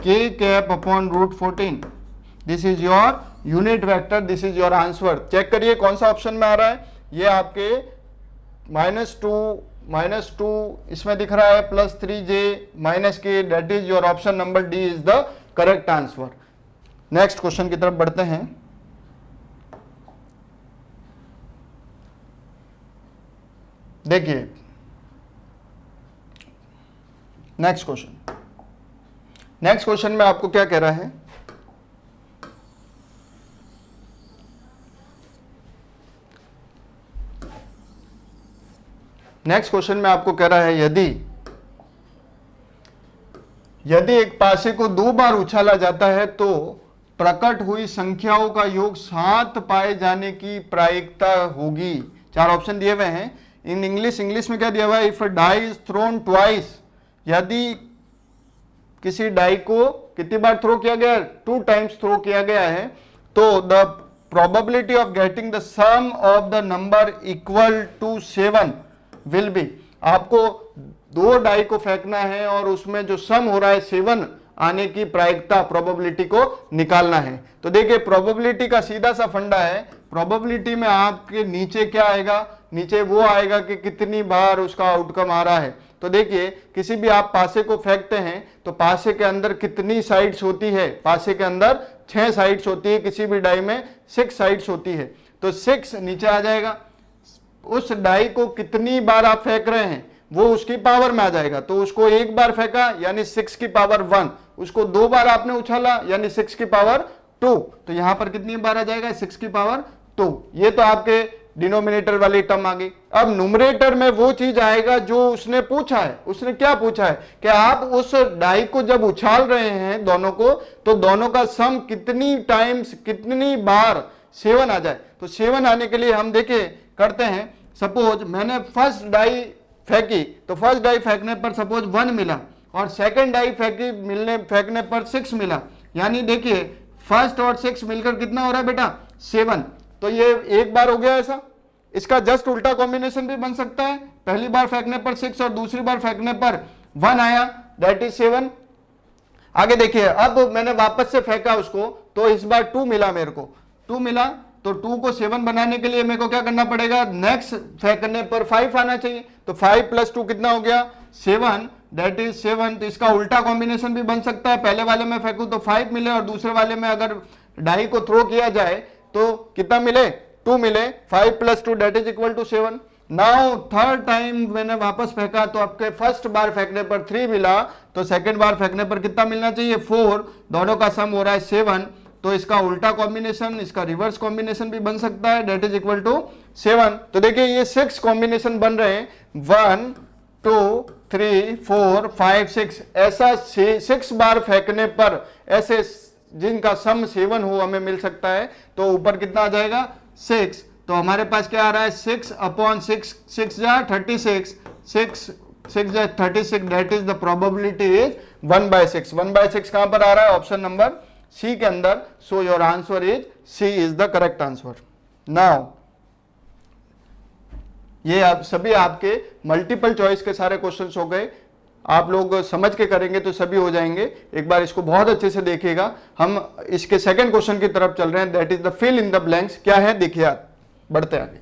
k cap upon √14। This is your unit vector, this is your answer. Check करिए कौन सा ऑप्शन में आ रहा है, ये आपके -2 इसमें दिख रहा है, प्लस 3j माइनस के, that is your option number D is the correct answer. Next question की तरफ बढ़ते हैं। देखिए नेक्स्ट क्वेश्चन में आपको क्या कह रहा है, नेक्स्ट क्वेश्चन में आपको कह रहा है यदि एक पासे को 2 बार उछाला जाता है तो प्रकट हुई संख्याओं का योग 7 पाए जाने की प्रायिकता होगी। 4 ऑप्शन दिए हुए हैं। इन इंग्लिश में क्या दिया हुआ है, if die is thrown twice, यदि किसी डाई को कितनी बार थ्रो किया गया, 2 टाइम्स थ्रो किया गया है, तो the probability of getting the sum of the number equal to 7 will be. आपको 2 डाई को फेंकना है और उसमें जो सम हो रहा है 7 आने की प्रायिकता, प्रोबेबिलिटी को निकालना है। तो देखिए प्रोबेबिलिटी का सीधा सा फंडा है, प्रोबेबिलिटी में आपके नीचे क्या आएगा, नीचे वो आएगा कि कितनी बार उसका आउटकम आ रहा है। तो देखिए किसी भी आप पासे को फेंकते हैं तो पासे के अंदर कितनी साइड्स होती है, पासे के अंदर 6 साइड्स होती है, किसी भी डाई में 6 साइड्स होती है, तो 6 नीचे आ जाएगा। उस डाई को कितनी बार आप फेंक रहे हैं वो उसकी पावर में आ जाएगा। तो उसको 1 बार फेंका यानी 6 की पावर 1, उसको 2 बार आपने उछाला यानी 6 की पावर 2, तो यहां पर कितनी बार आ जाएगा, 6 की पावर 2। ये तो आपके डिनोमिनेटर वाली टर्म आ गई। अब न्यूमरेटर में वो चीज आएगा जो उसने पूछा है। उसने क्या पूछा है कि आप उस डाई को जब उछाल रहे हैं दोनों को, तो दोनों का सम कितनी टाइम्स, कितनी बार 7 आ जाए। तो 7 आने के लिए हम देखिए करते हैं, सपोज मैंने फर्स्ट डाई फेंकी, तो फर्स्ट डाई फेंकने पर सपोज 1 मिला और सेकंड डाई फेंकने पर 6 मिला, यानी देखिए फर्स्ट और 6 मिलकर कितना हो रहा है बेटा, 7। तो ये एक बार हो गया ऐसा। इसका जस्ट उल्टा कॉम्बिनेशन भी बन सकता है, पहली बार फेंकने पर 6 और दूसरी बार फेंकने पर 1 आया, दैट इज 7। आगे देखिए, अब मैंने वापस से फेंका उसको, तो इस बार 2 मिला, मेरे को 2 मिला, तो 2 को 7 बनाने के लिए मेरे को क्या करना पड़ेगा, नेक्स्ट फेंकने पर 5 आना चाहिए। तो 5 + 2 कितना हो गया, 7, दैट इज 7। तो इसका उल्टा कॉम्बिनेशन भी बन सकता है, पहले वाले में फेंकूं तो 5 मिले और दूसरे वाले में अगर डाई को थ्रो किया जाए तो कितना मिले, 2 मिले, 5 + 2 that is equal to 7। Now third time मैंने वापस फेंका तो आपके फर्स्ट बार फेंकने पर 3 मिला, तो सेकंड बार फेंकने पर कितना मिलना चाहिए, 4। दोनों का सम हो रहा है 7, तो इसका उल्टा कॉम्बिनेशन, इसका रिवर्स कॉम्बिनेशन भी बन सकता है, दैट इज इक्वल टू 7। तो देखिए ये 6 कॉम्बिनेशन बन रहे हैं, 1 2 3 4 5 6। ऐसा 6 बार फेंकने पर ऐसे जिनका सम 7 हो हमें मिल सकता है। तो ऊपर कितना आ जाएगा, 6। तो हमारे पास क्या आ रहा है, 6 अपॉन 6, 6 जा 36, 6 जा 36, that is the probability is 1/6। 1/6 कहां पर आ रहा है, ऑप्शन नंबर सी के अंदर। So your answer is C is the correct answer. Now ये आप सभी आपके मल्टीपल चॉइस के सारे क्वेश्चंस हो गए। आप लोग समझ के करेंगे तो सभी हो जाएंगे। एक बार इसको बहुत अच्छे से देखिएगा। हम इसके सेकंड क्वेश्चन की तरफ चल रहे हैं, that is the fill in the blanks. क्या है देखिए, आप बढ़ते आगे।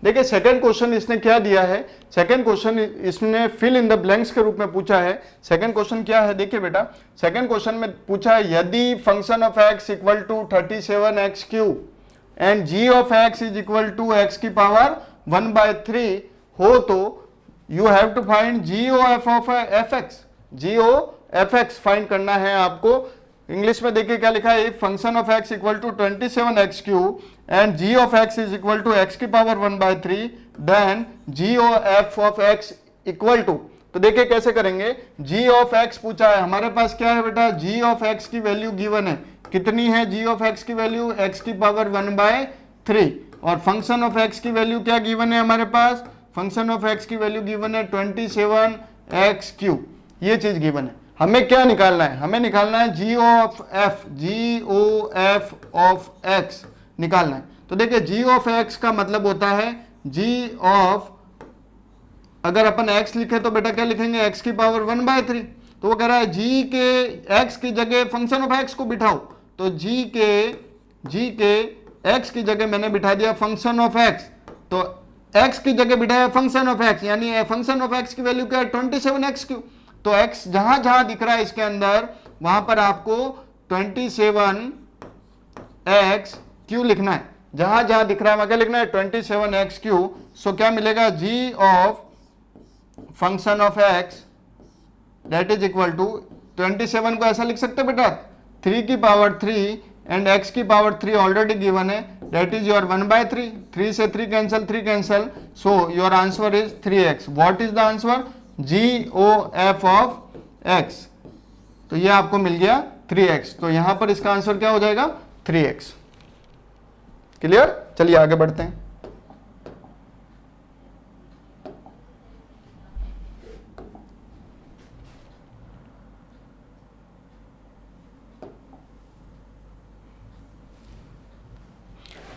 देखिए सेकंड क्वेश्चन इसने क्या दिया है, सेकंड क्वेश्चन इसने फिल इन द ब्लैंक्स के रूप में पूछा है। सेकंड क्वेश्चन क्या है देखिए बेटा, सेकंड क्वेश्चन में पूछा है यदि function of x equal to 37x³ and g of x is equal to x की पावर 1/3 हो तो you have to find GOF of fx, GOFX find करना है आपको। इंग्लिश में देखिए क्या लिखा है, function of x equal to 27x³ and g of x is equal to x की power 1/3 then GOF of x equal to, तो देखिए कैसे करेंगे, g ऑफ x पूछा है हमारे पास, क्या है बेटा, g ऑफ x की वैल्यू गिवन है, कितनी है g ऑफ x की वैल्यू, x की पावर 1/3, और फंक्शन ऑफ x की वैल्यू क्या गिवन है हमारे पास, फंक्शन ऑफ x की वैल्यू गिवन है 27x³, ये चीज गिवन है। हमें क्या निकालना है, हमें निकालना है GOF ऑफ x निकालना है। तो देखिए g ऑफ x का मतलब होता है g ऑफ, अगर अपन x लिखे तो बेटा क्या लिखेंगे, x की पावर 1/3, तो वो कह रहा है g के x की जगह फंक्शन ऑफ x को बिठाओ, तो g के x की जगह मैंने बिठा दिया फंक्शन ऑफ x, तो x की जगह बिठाया फंक्शन ऑफ x, यानी फंक्शन ऑफ x की वैल्यू क्या है 27x³, तो x जहां जहां दिख रहा है इसके अंदर वहां पर आपको 27x³ लिखना है, जहां जहां दिख रहा है वहां क्या लिखना है 27x³। सो क्या मिलेगा, g of function of x that is equal to 27 को ऐसा लिख सकते बेटा 3 की पावर 3 एंड x की पावर 3 ऑलरेडी गिवन है, दैट इज योर 1/3, 3 से 3 cancel, so your answer is 3x। What is the answer, GOF of x, तो ये आपको मिल गया 3x, तो यहां पर इसका आंसर क्या हो जाएगा 3x। क्लियर, चलिए आगे बढ़ते हैं।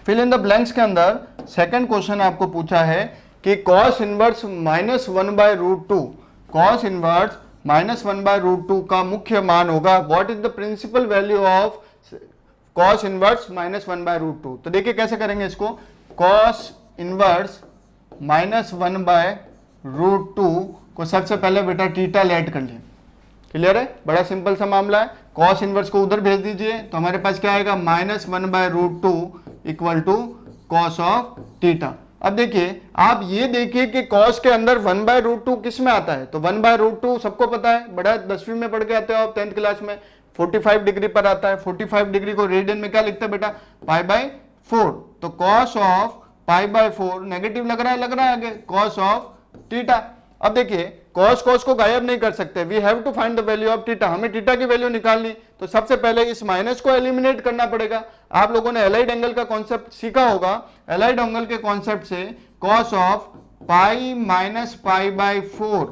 फिल इन द ब्लैंक्स के अंदर सेकंड क्वेश्चन आपको पूछा है कि cos इनवर्स -1/√2, cos इनवर्स -1/√2 का मुख्य मान होगा, what is the principal value of cos inverse -1/√2। तो देखिए कैसे करेंगे इसको, cos इनवर्स -1/√2 को सबसे पहले बेटा थीटा लेट कर लिया, क्लियर है, बड़ा सिंपल सा मामला है। cos इनवर्स को उधर भेज दीजिए तो हमारे पास क्या आएगा, -1/√2 equal to cos of theta. अब देखिए, आप ये देखिए कि cos के अंदर 1/√2 किस में आता है, तो 1/√2 सबको पता है, बड़ा 10वीं में पढ़ के आते हो आप 10th क्लास में, 45 डिग्री पर आता है। 45 डिग्री को रेडियन में क्या लिखते हैं बेटा, π/4, तो cos ऑफ π/4 नेगेटिव लग रहा है आगे, cos ऑफ थीटा। अब देखिए cos को गायब नहीं कर सकते, we have to find the value of theta, हमें थीटा की वैल्यू निकालनी, तो सबसे पहले इस माइनस को एलिमिनेट करना पड़ेगा। आप लोगों ने एलाइड एंगल का कॉन्सेप्ट सीखा होगा, एलाइड एंगल के कॉन्सेप्ट से cos ऑफ पाई माइनस π/4,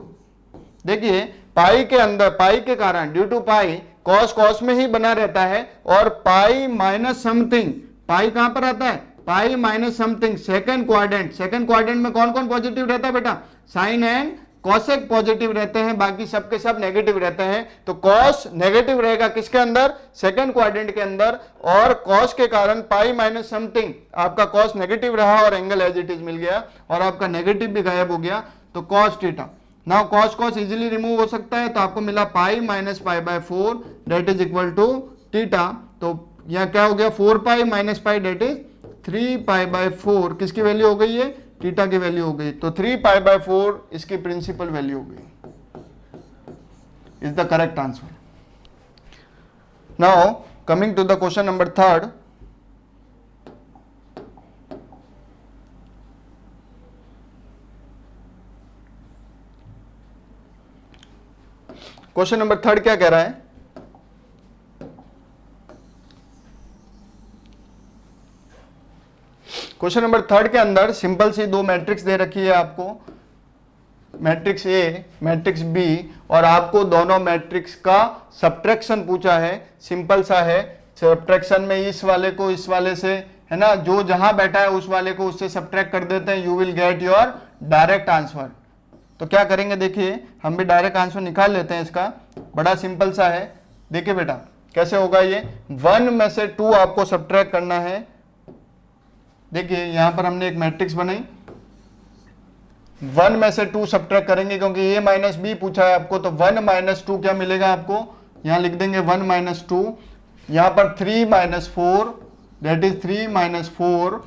देखिए पाई के अंदर, पाई के कारण ड्यू टू पाई cos में ही बना रहता है, और पाई माइनस समथिंग, पाई कहां पर आता है, pi minus something second quadrant में कौन कौन पॉजिटिव रहता है बेटा, साइन एंड कॉसेक पॉजिटिव रहते हैं, बाकी सबके सब नेगेटिव रहते हैं। तो cos नेगेटिव रहेगा किसके अंदर, सेकंड क्वाड्रेंट के अंदर, और cos के कारण पाई माइनस समथिंग आपका cos नेगेटिव रहा और एंगल एज इट इज मिल गया, और आपका नेगेटिव भी गायब हो गया, तो cos theta. Now cos easily remove हो सकता है, तो आपको मिला pi minus π/4 that is equal to theta. तो यहां क्या हो गया, 4π माइनस पाई दैट इज 3π/4, किसकी वैल्यू हो गई है, थीटा की वैल्यू हो गई, तो 3π/4 इसकी प्रिंसिपल वैल्यू हो गई, is the correct answer. Now coming to the question number 3rd, question number 3rd क्या कह रहा है, क्वेश्चन नंबर 3rd के अंदर सिंपल सी दो मैट्रिक्स दे रखी है आपको, मैट्रिक्स ए, मैट्रिक्स बी, और आपको दोनों मैट्रिक्स का सब्ट्रैक्शन पूछा है। सिंपल सा है, सब्ट्रैक्शन में इस वाले को इस वाले से, है ना, जो जहां बैठा है उस वाले को उससे सब्ट्रैक्ट कर देते हैं, you will get your direct answer. तो क्या करेंगे, देखिए हम भी डायरेक्ट आंसर निकाल लेते हैं इसका, बड़ा सिंपल सा है। देखिए बेटा कैसे होगा ये, 1 में से 2 आपको सब्ट्रैक्ट करना है। देखिए यहां पर हमने एक मैट्रिक्स बनाई, 1 में से 2 सब्ट्रैक्ट करेंगे क्योंकि ए माइनस बी पूछा है आपको, तो 1 - 2 क्या मिलेगा आपको, यहां लिख देंगे 1 - 2, यहां पर 3 - 4 दैट इज 3 - 4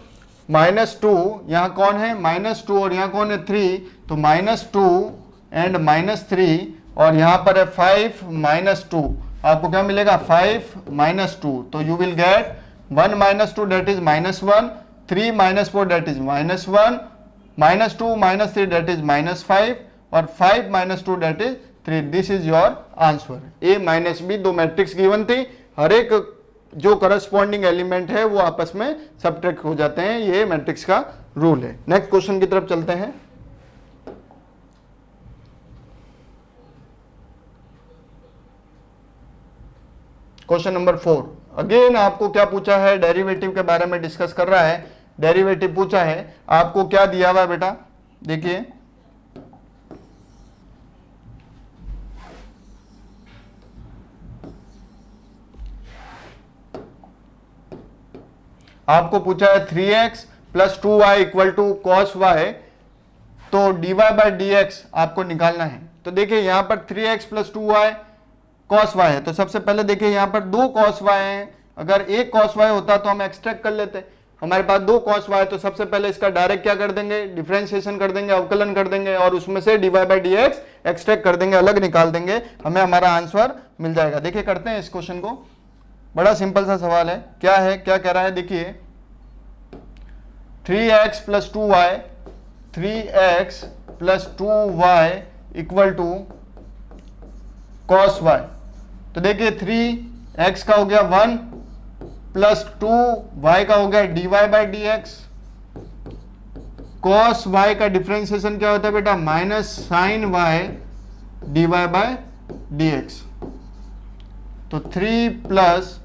-2, यहाँ कौन है -2 और यहाँ कौन है 3, तो -2 एंड -3 और यहाँ पर है 5 -2, आपको क्या मिलेगा 5 -2, तो you will gate 1 -2 that is -1, 3 -4 that is -1, -2 -3 that is -5 और 5 -2 that is 3। This is your answer. A - B दो मैट्रिक्स गिवन थी, हर एक जो करस्पॉन्डिंग एलिमेंट है वो आपस में सबट्रैक्ट हो जाते हैं, ये मैट्रिक्स का रूल है। नेक्स्ट क्वेश्चन की तरफ चलते हैं। क्वेश्चन नंबर 4, अगेन आपको क्या पूछा है, डेरिवेटिव के बारे में डिस्कस कर रहा है। डेरिवेटिव पूछा है, आपको क्या दिया हुआ है बेटा, देखिए आपको पूछा है 3x plus 2y equal to cos y, तो dy बाई dx आपको निकालना है। तो देखिए यहां पर 3x plus 2y cos y है, तो सबसे पहले देखिए यहां पर दो cos y है, अगर एक cos y होता तो हम एक्सट्रैक्ट कर लेते। हमारे पास दो cos y, तो सबसे पहले इसका डायरेक्ट क्या कर देंगे, डिफरेंशिएशन कर देंगे, अवकलन कर देंगे और उसमें से dy बाई dx एक्सट्रैक्ट कर देंगे, अलग निकाल देंगे, हमें हमारा आंसर मिल जाएगा। देखिए करते हैं इस क्वेश्चन को, बड़ा सिंपल सा सवाल है। क्या है, क्या कह रहा है, देखिए 3x plus 2y, 3x plus 2y equal to cos y। तो देखिए 3x का हो गया 1 प्लस 2y का हो गया dy by dx, cos y का डिफरेंशिएशन क्या होता है बेटा, minus sine y dy by dx। तो 3 plus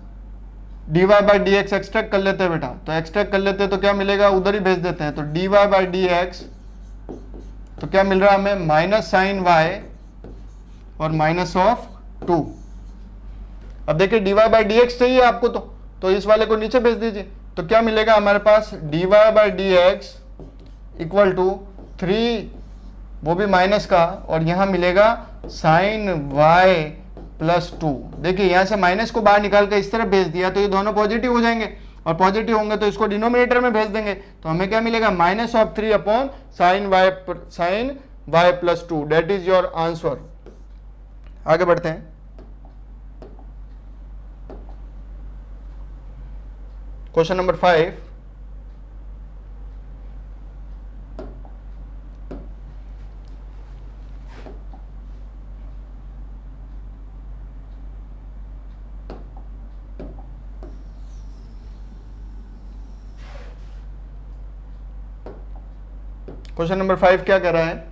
dy by dx extract कर लेते हैं बेटा, तो एक्सट्रैक्ट कर लेते हैं तो क्या मिलेगा, उधर ही भेज देते हैं, तो dy बाई dx तो क्या मिल रहा है हमें, माइनस साइन y और माइनस ऑफ 2। अब देखिए dy बाई dx चाहिए आपको, तो इस वाले को नीचे भेज दीजिए, तो क्या मिलेगा हमारे पास, dy by dx equal to 3, वो भी माइनस का, और यहां मिलेगा साइन y प्लस 2। देखिए यहां से माइनस को बाहर निकाल कर इस तरफ भेज दिया तो ये दोनों पॉजिटिव हो जाएंगे, और पॉजिटिव होंगे तो इसको डिनोमिनेटर में भेज देंगे, तो हमें क्या मिलेगा, minus of 3 upon sine y plus 2, that is your answer. आगे बढ़ते हैं, क्वेश्चन नंबर 5, क्वेश्चन नंबर 5 क्या कह रहा है,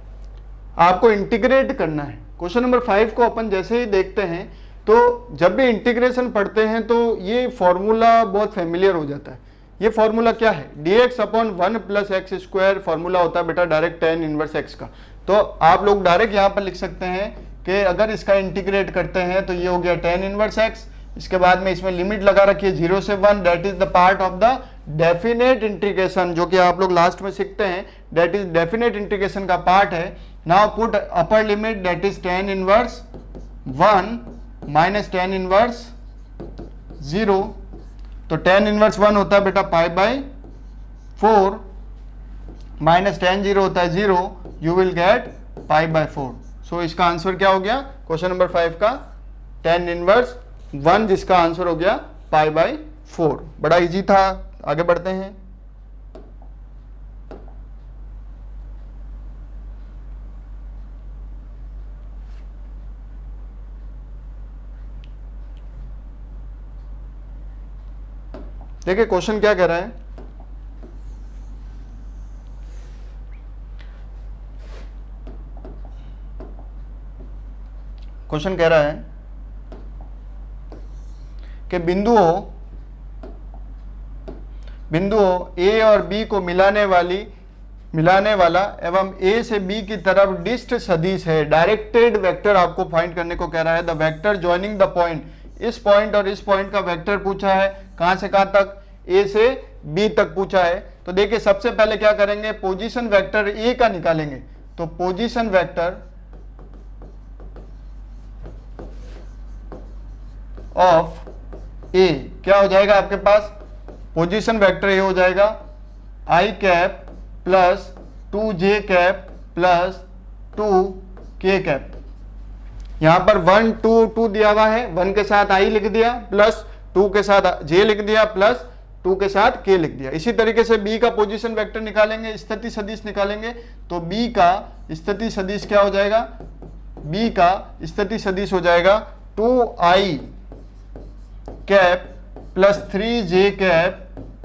आपको इंटीग्रेट करना है। क्वेश्चन नंबर 5 को अपन जैसे ही देखते हैं तो जब भी इंटीग्रेशन पढ़ते हैं तो ये फॉर्मूला बहुत फेमिलियर हो जाता है। ये फॉर्मूला क्या है, dx upon 1 plus x square formula होता है बेटा डायरेक्ट tan इनवर्स x का। तो आप लोग डायरेक्ट यहाँ पर लिख सकते हैं कि अगर इसका इंटीग्रेट करते हैं तो ये हो गया tan इनवर्स x, इसके बाद में इसमें लिमिट लगा रखी है 0 से 1, that is the part of the definite integration, जो कि आप लोग लास्ट में सीखते हैं, दैट इज डेफिनेट इंटीग्रेशन का पार्ट है। Now put upper limit that is tan inverse 1 minus tan inverse 0, तो tan इनवर्स 1 होता है बेटा पाई बाई 4 माइनस tan 0 होता है 0, you will gate pi by 4। सो इसका आंसर क्या हो गया, क्वेश्चन नंबर 5 का tan इनवर्स 1, जिसका आंसर हो गया पाई बाई 4। बड़ा इजी था, आगे बढ़ते हैं। देखिए क्वेश्चन क्या कह रहा है, क्वेश्चन कह रहा है कि बिंदुओं A और B को मिलाने वाला एवं A से B की तरफ डिस्ट सदिश है। डायरेक्टेड वेक्टर आपको फाइंड करने को कह रहा है। The vector joining the point, इस पॉइंट और इस पॉइंट का वेक्टर पूछा है, कहां से कहां तक, A से B तक पूछा है। तो देखिए सबसे पहले क्या करेंगे, पोजीशन वेक्टर A का निकालेंगे। तो पोजीशन वेक्टर ऑफ A क्या हो जाएगा आपके पास, पोजीशन वेक्टर A हो जाएगा i cap plus 2j cap plus 2k cap. यहां पर 1 2 2 दिया हुआ है, 1 के साथ आई लिख दिया प्लस 2 के साथ j लिख दिया प्लस 2 के साथ k लिख दिया। इसी तरीके से b का पोजीशन वेक्टर निकालेंगे, स्थिति सदिश निकालेंगे, तो b का स्थिति सदिश क्या हो जाएगा, b का स्थिति सदिश हो जाएगा 2i cap plus 3j cap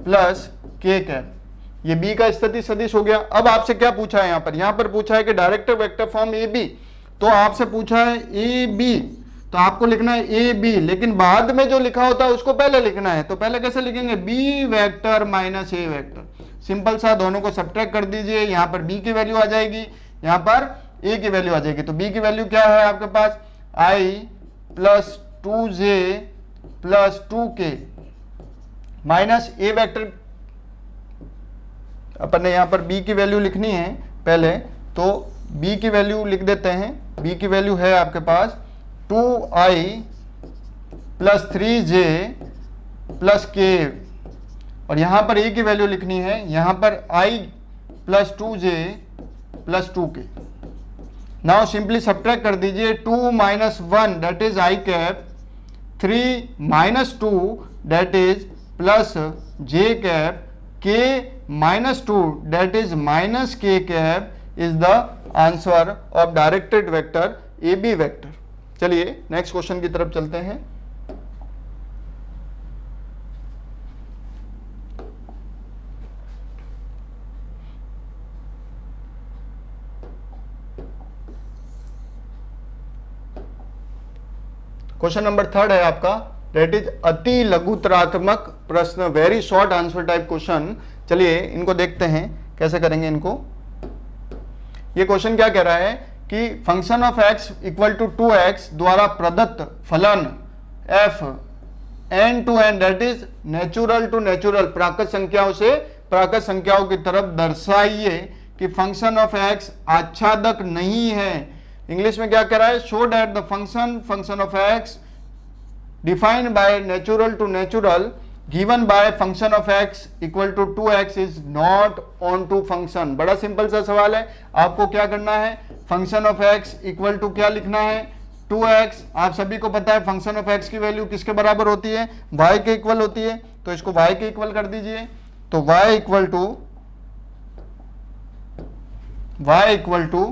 plus k cap. ये b का स्थिति सदिश हो गया। अब आपसे क्या पूछा है यहां पर पूछा है कि director vector form A B, तो आपसे पूछा है ए बी, तो आपको लिखना है ए बी, लेकिन बाद में जो लिखा होता है उसको पहले लिखना है। तो पहले कैसे लिखेंगे, B vector minus a vector, simple सा, दोनों को सब्ट्रैक्ट कर दीजिए। यहां पर बी की वैल्यू आ जाएगी, यहां पर ए की वैल्यू आ जाएगी। तो बी की वैल्यू क्या है आपके पास, i plus 2j plus 2k minus a vector. अपन ने यहां पर b की वैल्यू लिखनी है पहले, तो b की वैल्यू लिख देते हैं। b की वैल्यू है आपके पास 2i plus 3j plus k, और यहां पर a की वैल्यू लिखनी है, यहां पर i plus 2j plus 2k। Now simply subtract कर दीजिए, 2 minus 1 that is i cap, 3 minus 2 that is plus j cap, k minus 2 that is minus k cap is the answer of directed vector AB vector। चलिए next question की तरफ चलते हैं। Question number 3 है आपका, date is अति लघुतरात्मक प्रश्न, very short answer type question. चलिए इनको देखते हैं कैसे करेंगे इनको। ये क्वेश्चन क्या कह रहा है कि function of x equal to 2x द्वारा प्रदत्त फलन f n to n that is natural to natural, प्राकृत संख्याओं से प्राकृत संख्याओं की तरफ दर्शाइए कि फंक्शन ऑफ x आच्छादक नहीं है। इंग्लिश में क्या कह रहा है, show that the function of x defined by natural to natural given by function of x equal to 2x is not onto function। बड़ा सिंपल सा सवाल है, आपको क्या करना है, function of x equal to क्या लिखना है, 2x। आप सभी को पता है फंक्शन ऑफ x की वैल्यू किसके बराबर होती है, y के इक्वल होती है, तो इसको y के इक्वल कर दीजिए। तो y equal to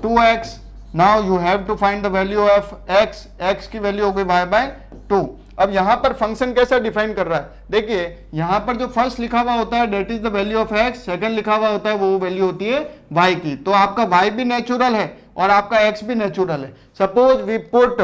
2x। Now you have to find the value of x, x की वैल्यू हो गई y बाय 2। अब यहां पर फंक्शन कैसा डिफाइन कर रहा है, देखिए यहां पर जो फर्स्ट लिखा हुआ होता है that is the value of x, second लिखा हुआ होता है वो वैल्यू होती है y की। तो आपका y भी नेचुरल है और आपका x भी नेचुरल है। Suppose we put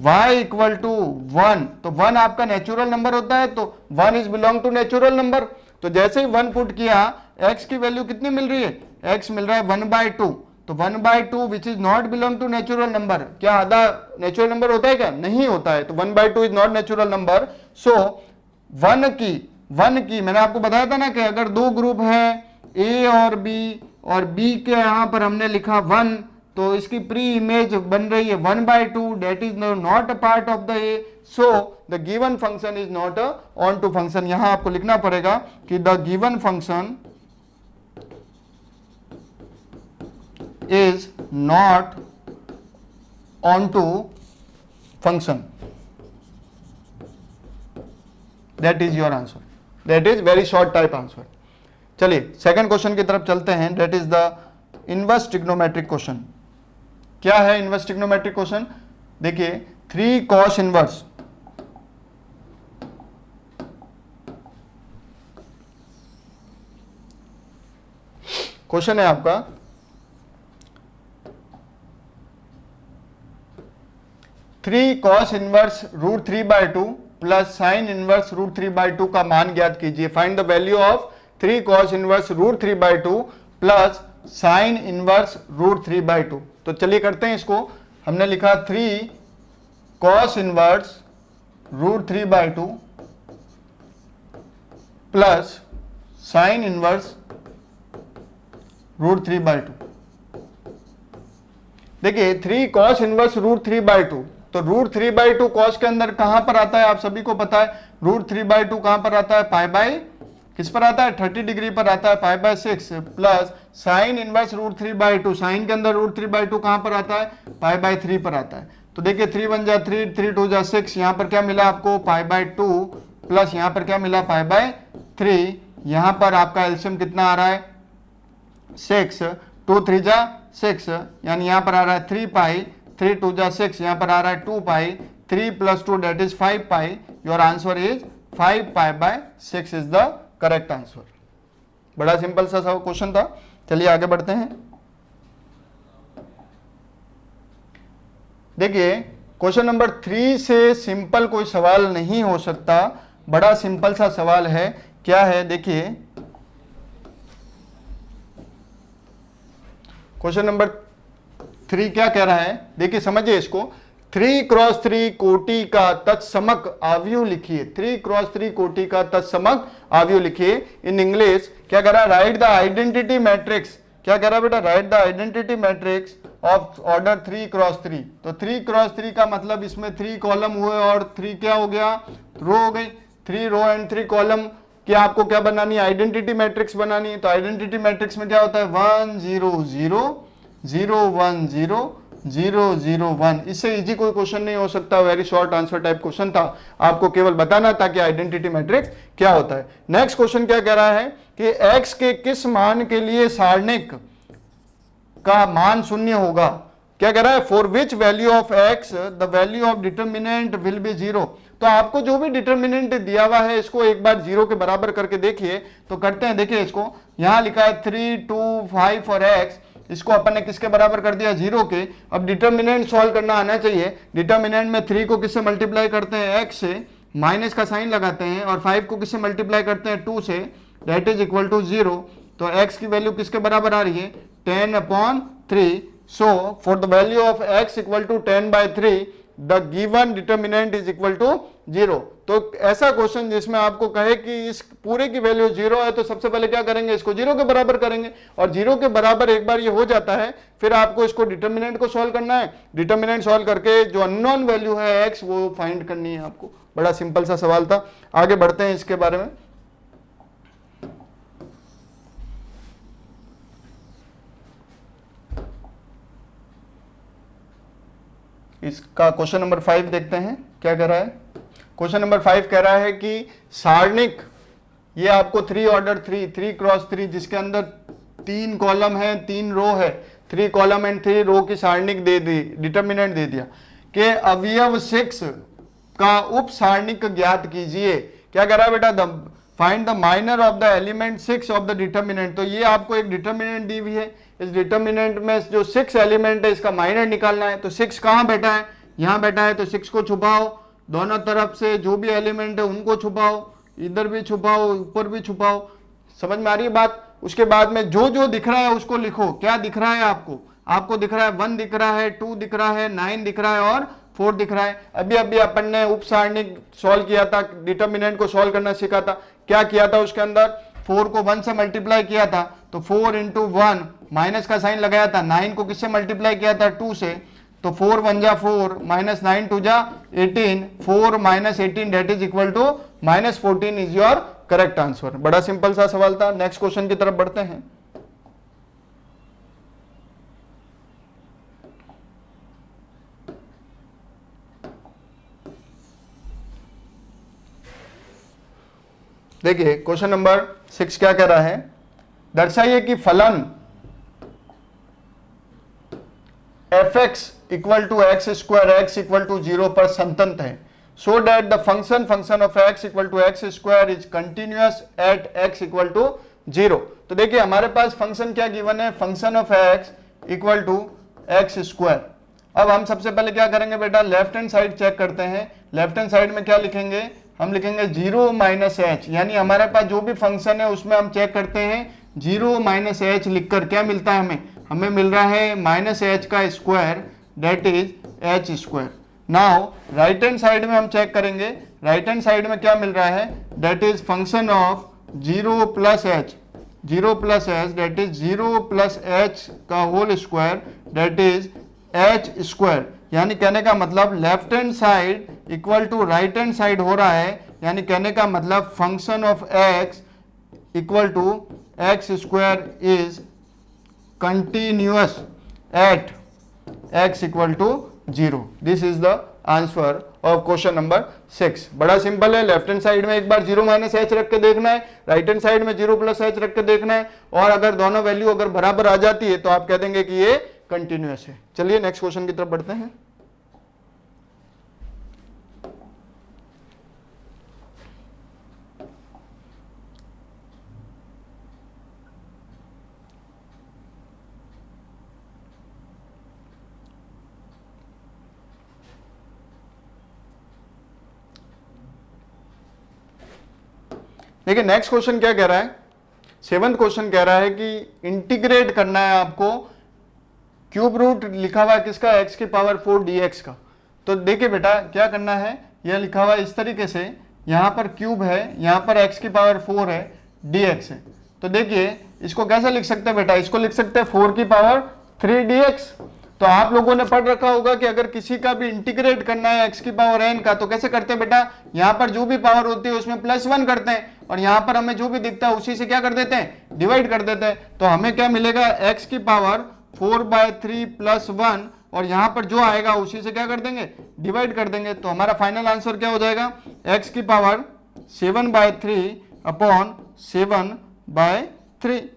y equal to 1, तो 1 आपका नेचुरल नंबर होता है, तो 1 is belong to natural number. तो जैसे ही 1 पुट किया, x की वैल्यू कितनी मिल रही है, x मिल रहा है 1/2। तो 1/2 which is not belong to natural number, क्या आधा नेचुरल नंबर होता है क्या, नहीं होता है, तो 1/2 इज नॉट नेचुरल नंबर। सो 1 की मैंने आपको बताया था ना कि अगर दो ग्रुप है A और B के यहां पर हमने लिखा 1, तो इसकी प्री इमेज बन रही है 1/2 that is not a part of the A, so the given function is not a onto function. यहां आपको लिखना पड़ेगा कि the given function is not onto function। that is your answer, that is very short type answer। चलिए second question की तरफ चलते हैं, that is the inverse trigonometric question। क्या है इनवर्स ट्रिग्नोमेट्रिक क्वेश्चन, देखिए 3 cos इनवर्स, क्वेश्चन है आपका 3 cos inverse √3/2 plus sine inverse √3/2 का मान ज्ञात कीजिए। Find the value of 3 cos inverse √3/2 plus sine inverse √3/2। तो चलिए करते हैं इसको। हमने लिखा 3 cos inverse √3/2 plus sine inverse √3/2। देखिए 3 cos इनवर्स √3/2 तो √3/2 कॉस के अंदर कहां पर आता है, आप सभी को पता है √3/2 कहां पर आता है, पाई बाय किस पर आता है, 30 डिग्री पर आता है, pi by 6 plus sine inverse √3/2, sine के अंदर √3/2 कहां पर आता है, पाई बाय 3 पर आता है। तो देखिए 3 1 जा 3, 3 2 जा 6, यहां पर क्या मिला आपको, पाई बाय 2 प्लस यहां पर क्या मिला, पाई बाय 3। यहां पर आपका एलसीएम कितना आ रहा है, 6, 2 3 जा 6, यानी यहां पर आ रहा है 3 पाई, 3 2 जा 6, यहां पर आ रहा है 2 पाई, 3 + 2 that is 5 pi. Your answer is 5 pi by 6 is the correct answer. बड़ा सिंपल सा क्वेश्चन था। चलिए आगे बढ़ते हैं। देखिए क्वेश्चन नंबर 3 से सिंपल कोई सवाल नहीं हो सकता, बड़ा सिंपल सा सवाल है। क्या है, देखिए क्वेश्चन नंबर 3 क्या कह रहा है, देखिए समझिए इसको। 3x3 कोटि का तत्समक अवयव लिखिए, 3x3 कोटि का तत्समक अवयव लिखिए। इन इंग्लिश क्या कह रहा है, राइट द आइडेंटिटी मैट्रिक्स। क्या कह रहा है बेटा, right the identity matrix of order 3x3। तो 3x3 का मतलब इसमें 3 कॉलम हुए और 3 क्या हो गया, रो हो गई। 3 रो एंड 3 कॉलम की आपको क्या बनानी है, आइडेंटिटी मैट्रिक्स बनानी है। तो आइडेंटिटी मैट्रिक्स में क्या होता है, 1 0 0 0 1 0 0 0 1। इससे इजी कोई क्वेश्चन नहीं हो सकता, very short answer type question था। आपको केवल बताना था कि आइडेंटिटी मैट्रिक्स क्या होता है। नेक्स्ट क्वेश्चन क्या कह रहा है कि x के किस मान के लिए सारणिक का मान शून्य होगा। क्या कह रहा है, for which value of x the value of determinant will be 0। तो आपको जो भी डिटर्मिनेंट दिया हुआ है इसको एक बार 0 के बराबर करके देखिए। तो करते हैं, देखिए इसको यहां लिखा है 3 2 5 और x, इसको अपन ने किसके बराबर कर दिया, 0 के। अब डिटर्मिनेंट सॉल्व करना आना चाहिए। डिटर्मिनेंट में 3 को किससे मल्टीप्लाई करते हैं, x से, माइनस का साइन लगाते हैं, और 5 को किससे मल्टीप्लाई करते हैं, 2 से, दैट इज इक्वल टू 0। तो x की वैल्यू किसके बराबर आ रही है, 10/3। So for the value of x equal to 10/3 the given determinant is equal to 0। तो ऐसा क्वेश्चन जिसमें आपको कहे कि इस पूरे की वैल्यू 0 है, तो सबसे पहले क्या करेंगे, इसको 0 के बराबर करेंगे। और 0 के बराबर एक बार ये हो जाता है, फिर आपको इसको डिटर्मिनेंट को सॉल्व करना है। डिटर्मिनेंट सॉल्व करके जो अननोन वैल्यू है x वो फाइंड करनी है आपको। बड़ा सिंपल सा सवाल था। आगे बढ़ते हैं इसके बारे में। इसका क्वेश्चन नंबर 5 देखते हैं क्या कह रहा है। क्वेश्चन नंबर 5 कह रहा है कि सारणिक, ये आपको 3 ऑर्डर 3x3 जिसके अंदर 3 कॉलम है 3 रो है, 3 कॉलम एंड 3 रो की सारणिक दे दी, डिटर्मिनेंट दे दिया कि अवयव 6 का उप सारणिक ज्ञात कीजिए। क्या कह रहा है बेटा, find the minor of the element 6 of the determinant. तो ये आपको एक डिटर्मिनेंट दी हुई है, इस डिटर्मिनेंट में जो 6 एलिमेंट है इसका माइनर निकालना है। तो 6 कहाँ बैठा है, यहाँ बैठा है, तो 6 को छुपाओ, दोनों तरफ से जो भी एलिमेंट है उनको छुपाओ, इधर भी छुपाओ, ऊपर भी छुपाओ। समझ में आ रही है बात। उसके बाद में जो जो दिख रहा है उसको लिखो। क्या दिख रहा है आपको, आपको दिख रहा है 1 दिख रहा है, 2 दिख रहा है, 9 दिख रहा है और 4 दिख रहा है। अभी अभी अपन ने उप सारणिक सॉल्व किया था, डिटर्मिनेंट को सॉल्व करना सीखा था। क्या किया था उसके अंदर, 4 को 1 से मल्टीप्लाई किया था, तो 4 × 1 माइनस का साइन लगाया था। 9 को किससे मल्टीप्लाई किया था, 2 से, तो 4 1 जा 4, -9 2 जा 18, 4 - 18 that is equal to -14 is your correct answer. बड़ा सिंपल सा सवाल था। नेक्स्ट क्वेश्चन की तरफ बढ़ते हैं। देखिए क्वेश्चन नंबर 6 क्या कह रहा है, दर्शाइए कि फलन f(x) = x² x = 0 पर संतत है, so that the function of x = x² is continuous at x = 0। तो देखिए हमारे पास फंक्शन क्या गिवन है, फंक्शन ऑफ x = x²। अब हम सबसे पहले क्या करेंगे बेटा, लेफ्ट हैंड साइड चेक करते हैं। लेफ्ट हैंड साइड में क्या लिखेंगे, हम लिखेंगे 0 - h, यानी हमारे पास जो भी फंक्शन है उसमें हम चेक करते हैं 0 - h लिखकर क्या मिलता है हमें मिल रहा है -h का square that is h²। Now right hand side में हम चेक करेंगे, राइट हैंड साइड में क्या मिल रहा है, that is function of 0 + h, 0 + h that is 0 + h का whole square that is h²। यानी कहने का मतलब left hand side equal to right hand side हो रहा है, यानी कहने का मतलब function of x equal to x square is continuous at x equal to 0। This is the answer of question number 6। बड़ा सिंपल है, लेफ्ट हैंड साइड में एक बार 0 माइनस एच रख के देखना है, राइट हैंड साइड में 0 प्लस एच रख के देखना है, और अगर दोनों वैल्यू अगर बराबर आ जाती है तो आप कह देंगे कि ये कंटिन्यूअस है। चलिए नेक्स्ट क्वेश्चन की तरफ बढ़ते हैं। देखिए नेक्स्ट क्वेश्चन क्या कह रहा है, 7th क्वेश्चन कह रहा है कि इंटीग्रेट करना है आपको क्यूब रूट लिखा हुआ है किसका, x की पावर 4 dx का। तो देखिए बेटा क्या करना है, यह लिखा हुआ है इस तरीके से, यहां पर क्यूब है, यहां पर x की पावर 4 है, dx है। तो देखिए इसको कैसे लिख सकते हैं बेटा, इसको लिख सकते हैं 4 की पावर 3 dx। तो आप लोगों ने पढ़ रखा होगा कि अगर किसी का भी इंटीग्रेट करना है x की पावर n का तो कैसे करते हैं बेटा, यहां पर जो भी पावर होती है उसमें +1 करते हैं, और यहां पर हमें जो भी दिखता है उसी से क्या कर देते हैं, डिवाइड कर देते हैं। तो हमें क्या मिलेगा, x की पावर 4/3 + 1, और यहां पर जो आएगा उसी से क्या कर देंगे, डिवाइड कर देंगे। तो हमारा फाइनल आंसर क्या हो जाएगा, x की power 7/3 upon 7/3,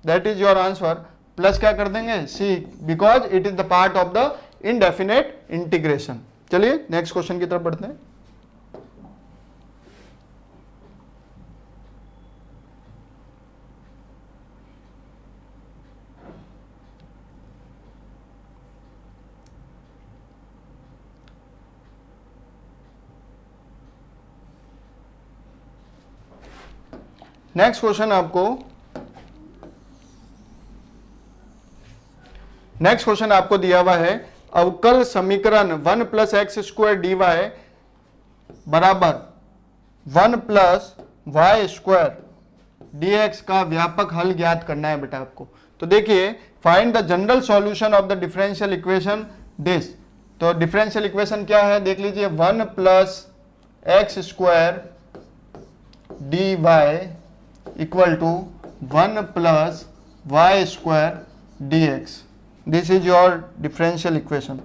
that is your answer. Plus क्या कर देंगे, c, because it is the part of the indefinite integration. चलिए नेक्स्ट क्वेश्चन की तरफ बढ़ते हैं। नेक्स्ट क्वेश्चन आपको दिया हुआ है, अवकल समीकरण 1 + x² dy बराबर 1 + y² dx का व्यापक हल ज्ञात करना है बेटा आपको। तो देखिए find the general solution of the differential equation this. तो डिफरेंशियल इक्वेशन क्या है देख लीजिए, 1 + x² dy equal to 1 + y² dx। This is your differential equation.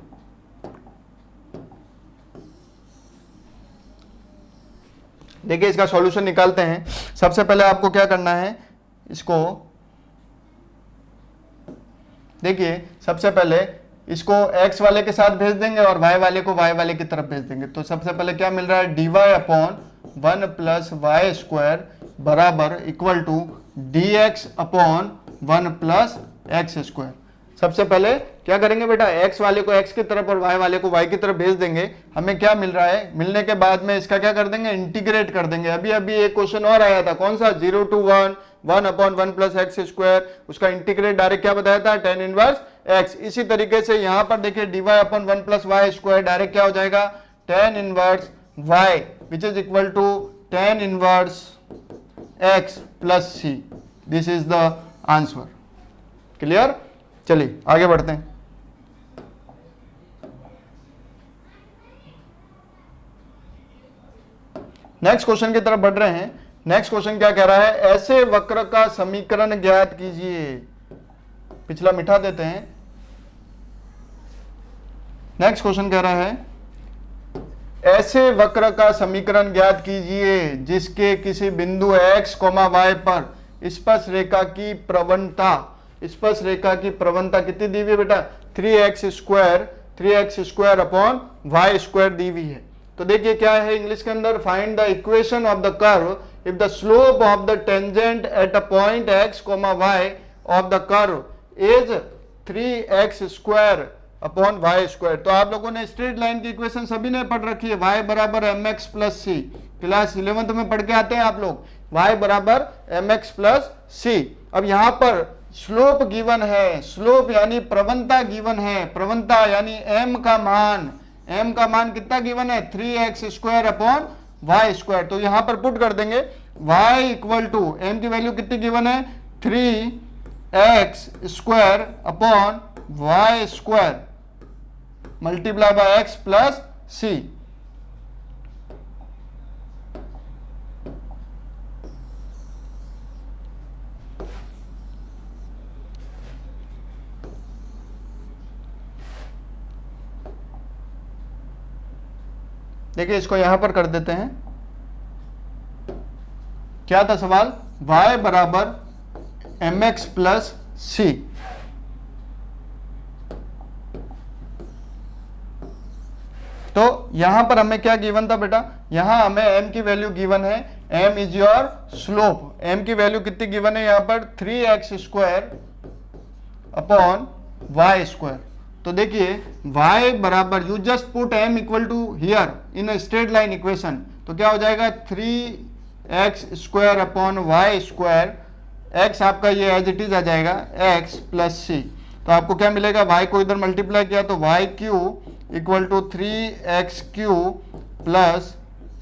देखिए इसका सॉल्यूशन निकालते हैं। सबसे पहले आपको क्या करना है, इसको देखिए सबसे पहले इसको x वाले के साथ भेज देंगे और y वाले को y वाले की तरफ भेज देंगे। तो सबसे पहले क्या मिल रहा है, dy/1 + y² बराबर इक्वल टू dx/1 + x²। सबसे पहले क्या करेंगे बेटा, x वाले को x की तरफ और y वाले को y की तरफ भेज देंगे। हमें क्या मिल रहा है, मिलने के बाद में इसका क्या कर देंगे, इंटीग्रेट कर देंगे। अभी एक क्वेश्चन और आया था, कौन सा, 0 to 1 1/1 + x², उसका इंटीग्रेट डायरेक्ट क्या बताया था, tan इनवर्स x। इसी तरीके से यहां पर देखिए dy/1 + y² डायरेक्ट क्या हो जाएगा, tan inverse y, which is equal to tan inverse x + c। This is the answer. Clear. चलिए आगे बढ़ते हैं। नेक्स्ट क्वेश्चन की तरफ बढ़ रहे हैं। नेक्स्ट क्वेश्चन क्या कह रहा है, ऐसे वक्र का समीकरण ज्ञात कीजिए। पिछला मिटा देते हैं। नेक्स्ट क्वेश्चन कह रहा है, ऐसे वक्र का समीकरण ज्ञात कीजिए जिसके किसी बिंदु x, y पर स्पर्श रेखा की प्रवणता कितनी दी हुई है बेटा, 3x² अपॉन y² दी हुई है। तो देखिए क्या है इंग्लिश के अंदर, find the equation of the curve if the slope of the tangent at a point x, y of the curve is 3x² upon y²। तो आप लोगों ने स्ट्रेट लाइन की इक्वेशन सभी ने पढ़ रखी है, y = mx + c। Class 11th में पढ़ के आते हैं आप लोग, y = mx + c। अब यहां पर स्लोप गिवन है, स्लोप यानी प्रवणता गिवन है, प्रवणता यानी m का मान कितना गिवन है, 3x² अपॉन y²। तो यहां पर पुट कर देंगे y इक्वल टू m की वैल्यू कितनी गिवन है, 3x² upon y² multiply by x plus c. देखिए इसको यहां पर कर देते हैं। क्या था सवाल? y बराबर mx प्लस सी। तो यहां पर हमें क्या गिवन था बेटा? यहां हमें m की वैल्यू गिवन है, m is your slope. m की वैल्यू कितनी गिवन है यहां पर? 3x square upon y square. तो देखिए y बराबर, you just put m equal to here in a straight line equation, तो क्या हो जाएगा? 3x square upon y square, x आपका ये एज इट इज आ जाएगा x प्लस सी। तो आपको क्या मिलेगा? y को इधर मल्टीप्लाई किया तो y cube equal to 3x cube plus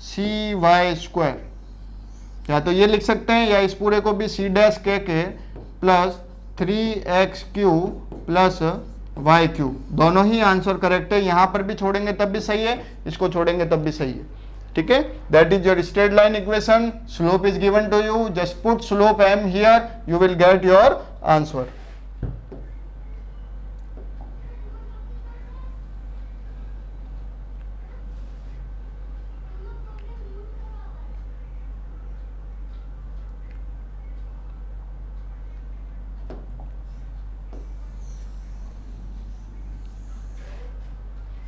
C y square. या तो ये लिख सकते हैं या इस पूरे को भी सी डैश के plus 3x cube plus y cube. दोनों ही आंसर करेक्ट है। यहां पर भी छोड़ेंगे तब भी सही है, इसको छोड़ेंगे तब भी सही है। ठीक है, that is your straight line equation. Slope is given to you, just put slope m here, you will get your answer.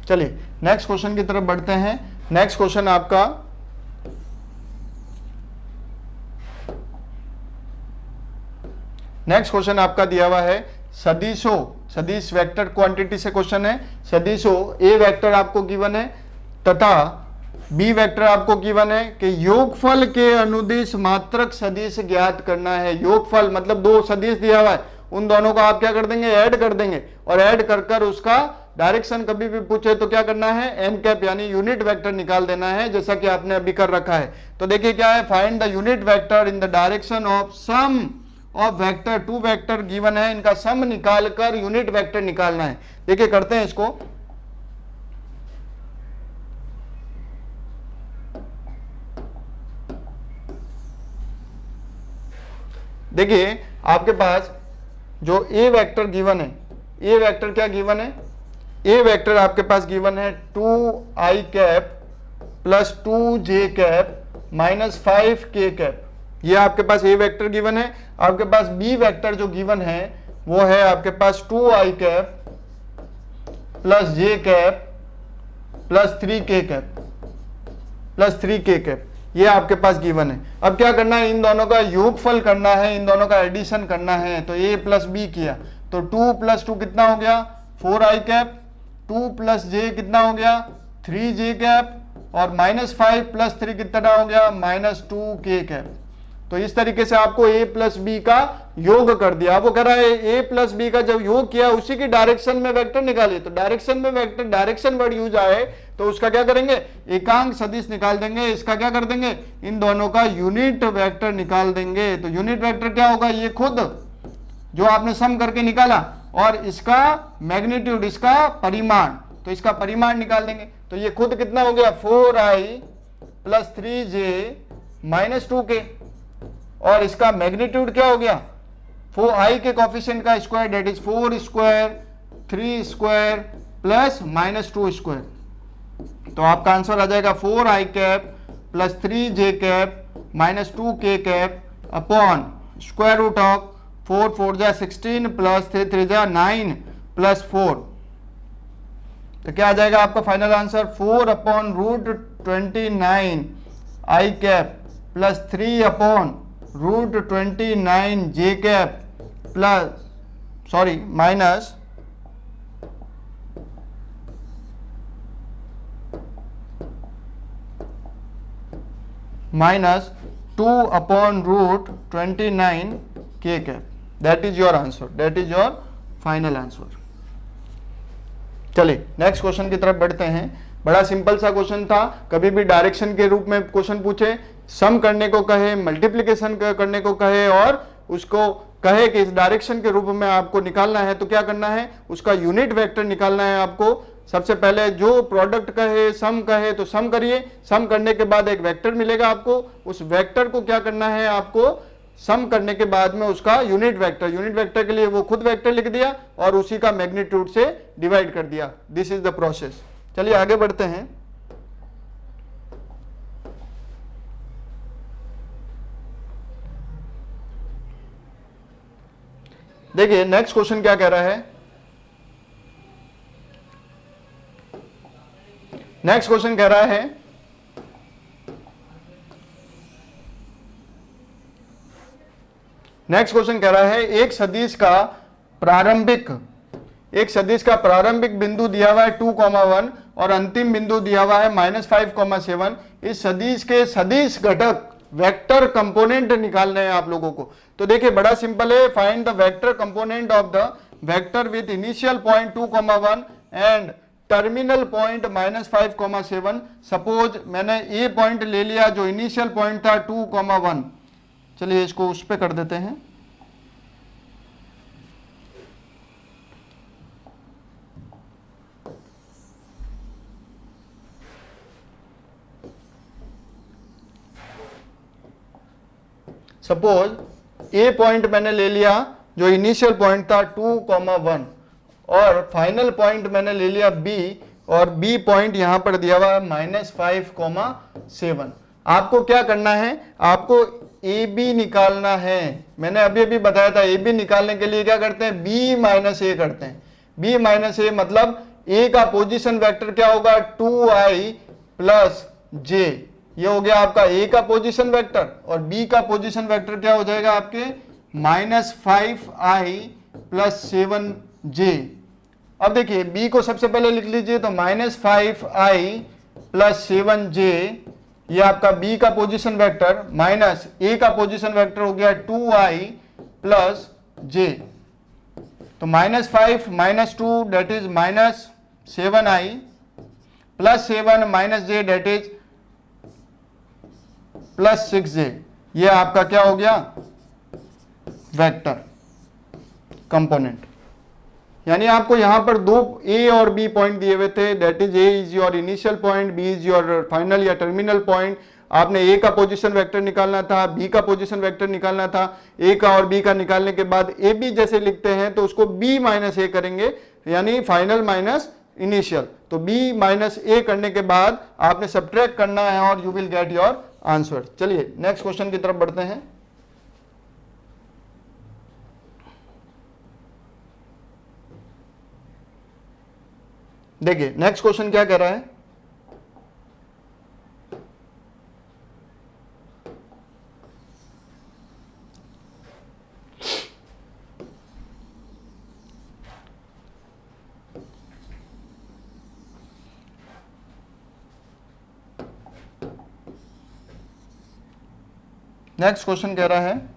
चलिए नेक्स्ट क्वेश्चन की तरफ बढ़ते हैं। नेक्स्ट क्वेश्चन आपका दिया हुआ है सदिशों, सदिश वेक्टर क्वांटिटी से क्वेश्चन है। सदिशों ए वेक्टर आपको गिवन है तथा बी वेक्टर आपको गिवन है कि योगफल के अनुदिश मात्रक सदिश ज्ञात करना है। योगफल मतलब दो सदिश दिया हुआ है, उन दोनों को आप क्या कर देंगे? ऐड कर देंगे, और ऐड कर कर उसका डायरेक्शन कभी भी पूछे तो क्या करना है? एन कैप यानी यूनिट वेक्टर निकाल देना है, जैसा कि आपने अभी कर रखा है। तो देखिए क्या है? Find the unit vector in the direction of sum of vector. Two vector given है, इनका सम निकाल कर यूनिट वेक्टर निकालना है। देखिए करते हैं इसको। देखिए आपके पास जो ए वेक्टर गिवन है, ए वेक्टर क्या गिवन है? ए वेक्टर आपके पास गिवन है 2i cap plus 2j cap minus 5k cap. ये आपके पास ए वेक्टर गिवन है। आपके पास बी वेक्टर जो गिवन है वो है आपके पास 2i cap plus j cap plus 3k cap plus 3k cap, ये आपके पास गिवन है। अब क्या करना है? इन दोनों का योगफल करना है, इन दोनों का एडिशन करना है। तो a प्लस बी किया तो 2 प्लस 2 कितना हो गया? 4i कैप, 2 प्लस j कितना हो गया? 3j कैप, और माइनस 5 प्लस 3 कितना हो गया? Minus 2k cap. तो इस तरीके से आपको a प्लस बी का योग कर दिया। वो कह रहा है a प्लस बी का जब योग किया उसी की डायरेक्शन में वेक्टर निकालिए। तो डायरेक्शन में वेक्टर, डायरेक्शन वर्ड यूज आए तो उसका क्या करेंगे? एकांक सदिश निकाल देंगे। इसका क्या कर देंगे? इन दोनों का यूनिट वेक्टर निकाल देंगे। तो यूनिट वेक्टर क्या होगा? ये खुद जो आपने सम करके निकाला, और इसका मैग्नीट्यूड, इसका परिमाण, तो इसका परिमाण निकाल देंगे। तो ये खुद कितना हो गया? 4i plus 3j minus 2k, और इसका मैग्नीट्यूड क्या हो गया? 4i के कोफिशिएंट का square, that is 4 square 3 square plus minus 2 square. तो आपका आंसर आ जाएगा 4i cap plus 3j cap minus 2k cap upon square root of 4 4 जा 16 प्लस 3 3 जा 9 प्लस 4। तो क्या आ जाएगा आपका final answer? 4 upon root 29 i cap plus 3 upon root 29 j cap plus minus minus 2 upon root 29 k cap. That is your answer, that is your final answer. चलिए next question की तरफ बढ़ते हैं। बड़ा सिंपल सा क्वेश्चन था। कभी भी डायरेक्शन के रूप में क्वेश्चन पूछे, सम करने को कहे, मल्टीप्लिकेशन करने को कहे, और उसको कहे कि इस डायरेक्शन के रूप में आपको निकालना है, तो क्या करना है? उसका यूनिट वेक्टर निकालना है आपको। सबसे पहले जो प्रोडक्ट कहे, सम कहे तो सम करिए, सम करने के बाद एक वेक्टर मिलेगा आपको, उस वेक्टर को क्या करना है आपको, सम करने के बाद में उसका यूनिट वेक्टर के लिए वो खुद वेक्टर लिख दिया और उसी का मैग्नीट्यूड से डिवाइड कर दिया। This is the process. चलिए आगे बढ़ते हैं। देखिए नेक्स्ट क्वेश्चन क्या कह रहा है। नेक्स्ट क्वेश्चन कह रहा है एक सदिश का प्रारंभिक बिंदु दिया हुआ है 2,1 और अंतिम बिंदु दिया हुआ है -5,7। इस सदिश के सदिश घटक वेक्टर कंपोनेंट निकालने हैं आप लोगों को। तो देखिए बड़ा सिंपल है, find the vector component of the vector with initial point 2,1 and terminal point -5,7। Suppose मैंने ए पॉइंट ले लिया जो इनिशियल पॉइंट था 2,1। चलिए इसको उस पे कर देते हैं। सपोज ए पॉइंट मैंने ले लिया जो इनिशियल पॉइंट था 2,1 और फाइनल पॉइंट मैंने ले लिया बी और बी पॉइंट यहां पर दिया हुआ है -5,7। आपको क्या करना है, आपको ए बी निकालना है। मैंने अभी अभी बताया था ए बी निकालने के लिए क्या करते हैं, बी माइनस ए करते हैं। बी माइनस ए मतलब ए का पोजीशन वेक्टर क्या होगा 2i प्लस जे, ये हो गया आपका ए का पोजीशन वेक्टर और बी का पोजीशन वेक्टर क्या हो जाएगा आपके -5i प्लस 7j। अब देखिए बी को सबसे पहले लिख लीजिए तो -5i प्लस 7j, ये आपका बी का पोजीशन वेक्टर माइनस ए का पोजीशन वेक्टर हो गया 2i प्लस j। तो -5 -2 that is -7i plus 7 -j that is plus 6j। ये आपका क्या हो गया वेक्टर कंपोनेंट। यानी आपको यहां पर दो ए और बी पॉइंट दिए हुए थे, that is A is your initial point, B is your final या टर्मिनल पॉइंट। आपने ए का पोजीशन वेक्टर निकालना था, बी का पोजीशन वेक्टर निकालना था। ए का और बी का निकालने के बाद ए बी जैसे लिखते हैं तो उसको बी माइनस ए करेंगे, यानी फाइनल माइनस इनिशियल। तो बी माइनस ए करने के बाद आपने सब्ट्रैक्ट करना है और you will get your answer. चलिए नेक्स्ट क्वेश्चन की तरफ बढ़ते हैं। देखिए नेक्स्ट क्वेश्चन क्या कह रहा है, नेक्स्ट क्वेश्चन कह रहा है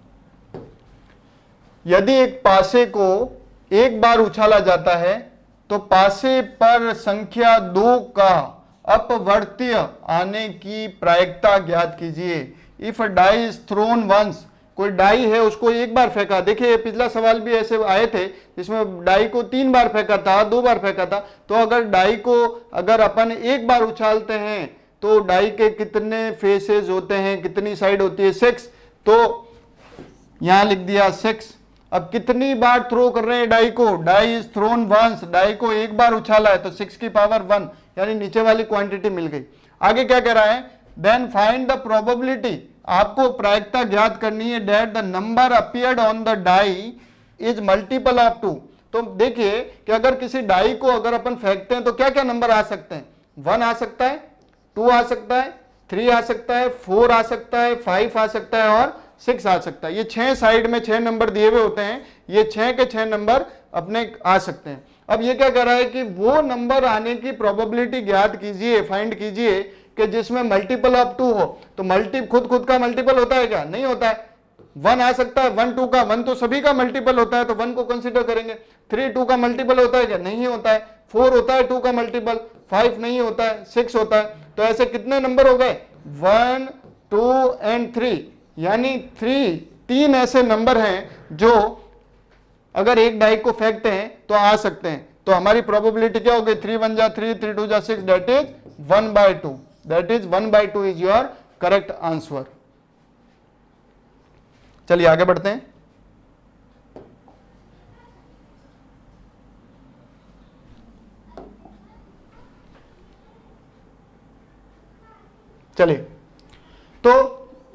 यदि एक पासे को एक बार उछाला जाता है तो पासे पर संख्या 2 का अपवर्तीय आने की प्रायिकता ज्ञात कीजिए। If die is thrown once, कोई डाई है उसको एक बार फेंका। देखिए पिछला सवाल भी ऐसे आए थे जिसमें डाई को 3 बार फेंका था, 2 बार फेंका था। तो अगर डाई को अगर अपन एक बार उछालते हैं तो डाई के कितने फेसेस होते हैं, कितनी साइड होती है 6। तो यहां लिख दिया 6। अब कितनी बार थ्रो कर रहे हैं डाई को, die is thrown once, die को एक बार उछाला है तो 6 की पावर 1, यानी नीचे वाली क्वांटिटी मिल गई। आगे क्या कह रहा है, देन फाइंड द प्रोबेबिलिटी, आपको प्रायिकता ज्ञात करनी है, that the number appeared on the die is multiple of 2। तो देखिए कि अगर किसी डाई को अगर अपन फेंकते हैं तो क्या क्या नंबर आ सकते हैं, 1 आ सकता है, 2 आ सकता है, 3 आ सकता है, 4 आ सकता है, 5 आ सकता है और 6 आ सकता है। ये 6 साइड में 6 नंबर दिए हुए होते हैं, ये 6 के 6 नंबर अपने आ सकते हैं। अब ये क्या कर रहा है कि वो नंबर आने की प्रोबेबिलिटी ज्ञात कीजिए, फाइंड कीजिए कि जिसमें मल्टीपल ऑफ 2 हो। तो खुद का मल्टीपल होता है क्या, नहीं होता है। 1 आ सकता है, 1 2 का, 1 तो सभी का मल्टीपल होता है तो 1 को कंसीडर करेंगे। 3 2 का मल्टीपल होता है क्या, नहीं होता है। 4 होता है 2 का मल्टीपल, 5 नहीं होता है, 6 होता है। तो ऐसे कितने नंबर हो गए, 1 2 एंड 3, यानी 3 ऐसे नंबर हैं जो अगर एक डाई को फेंकते हैं तो आ सकते हैं। तो हमारी प्रोबेबिलिटी क्या हो गई, 3 1 जा 3, 3 2 जा 6, that is 1/2, that is 1/2 is your correct answer. चलिए आगे बढ़ते हैं। चलिए, तो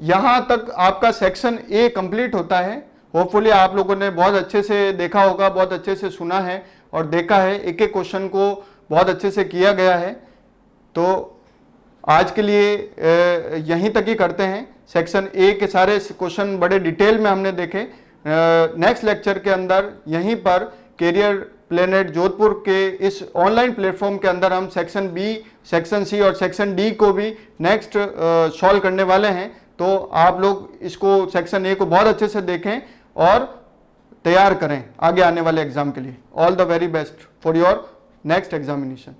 यहां तक आपका सेक्शन ए कंप्लीट होता है। होपफुली आप लोगों ने बहुत अच्छे से देखा होगा, बहुत अच्छे से सुना है और देखा है, एक एक क्वेश्चन को बहुत अच्छे से किया गया है। तो आज के लिए यहीं तक ही करते हैं। सेक्शन ए के सारे क्वेश्चन बड़े डिटेल में हमने देखे। नेक्स्ट लेक्चर के अंदर यहीं पर कैरियर प्लेनेट जोधपुर के इस ऑनलाइन प्लेटफॉर्म के अंदर हम सेक्शन बी, सेक्शन सी और सेक्शन डी को भी नेक्स्ट सॉल्व करने वाले हैं। तो आप लोग इसको सेक्शन ए को बहुत अच्छे से देखें और तैयार करें आगे आने वाले एग्जाम के लिए। All the very best for your next examination.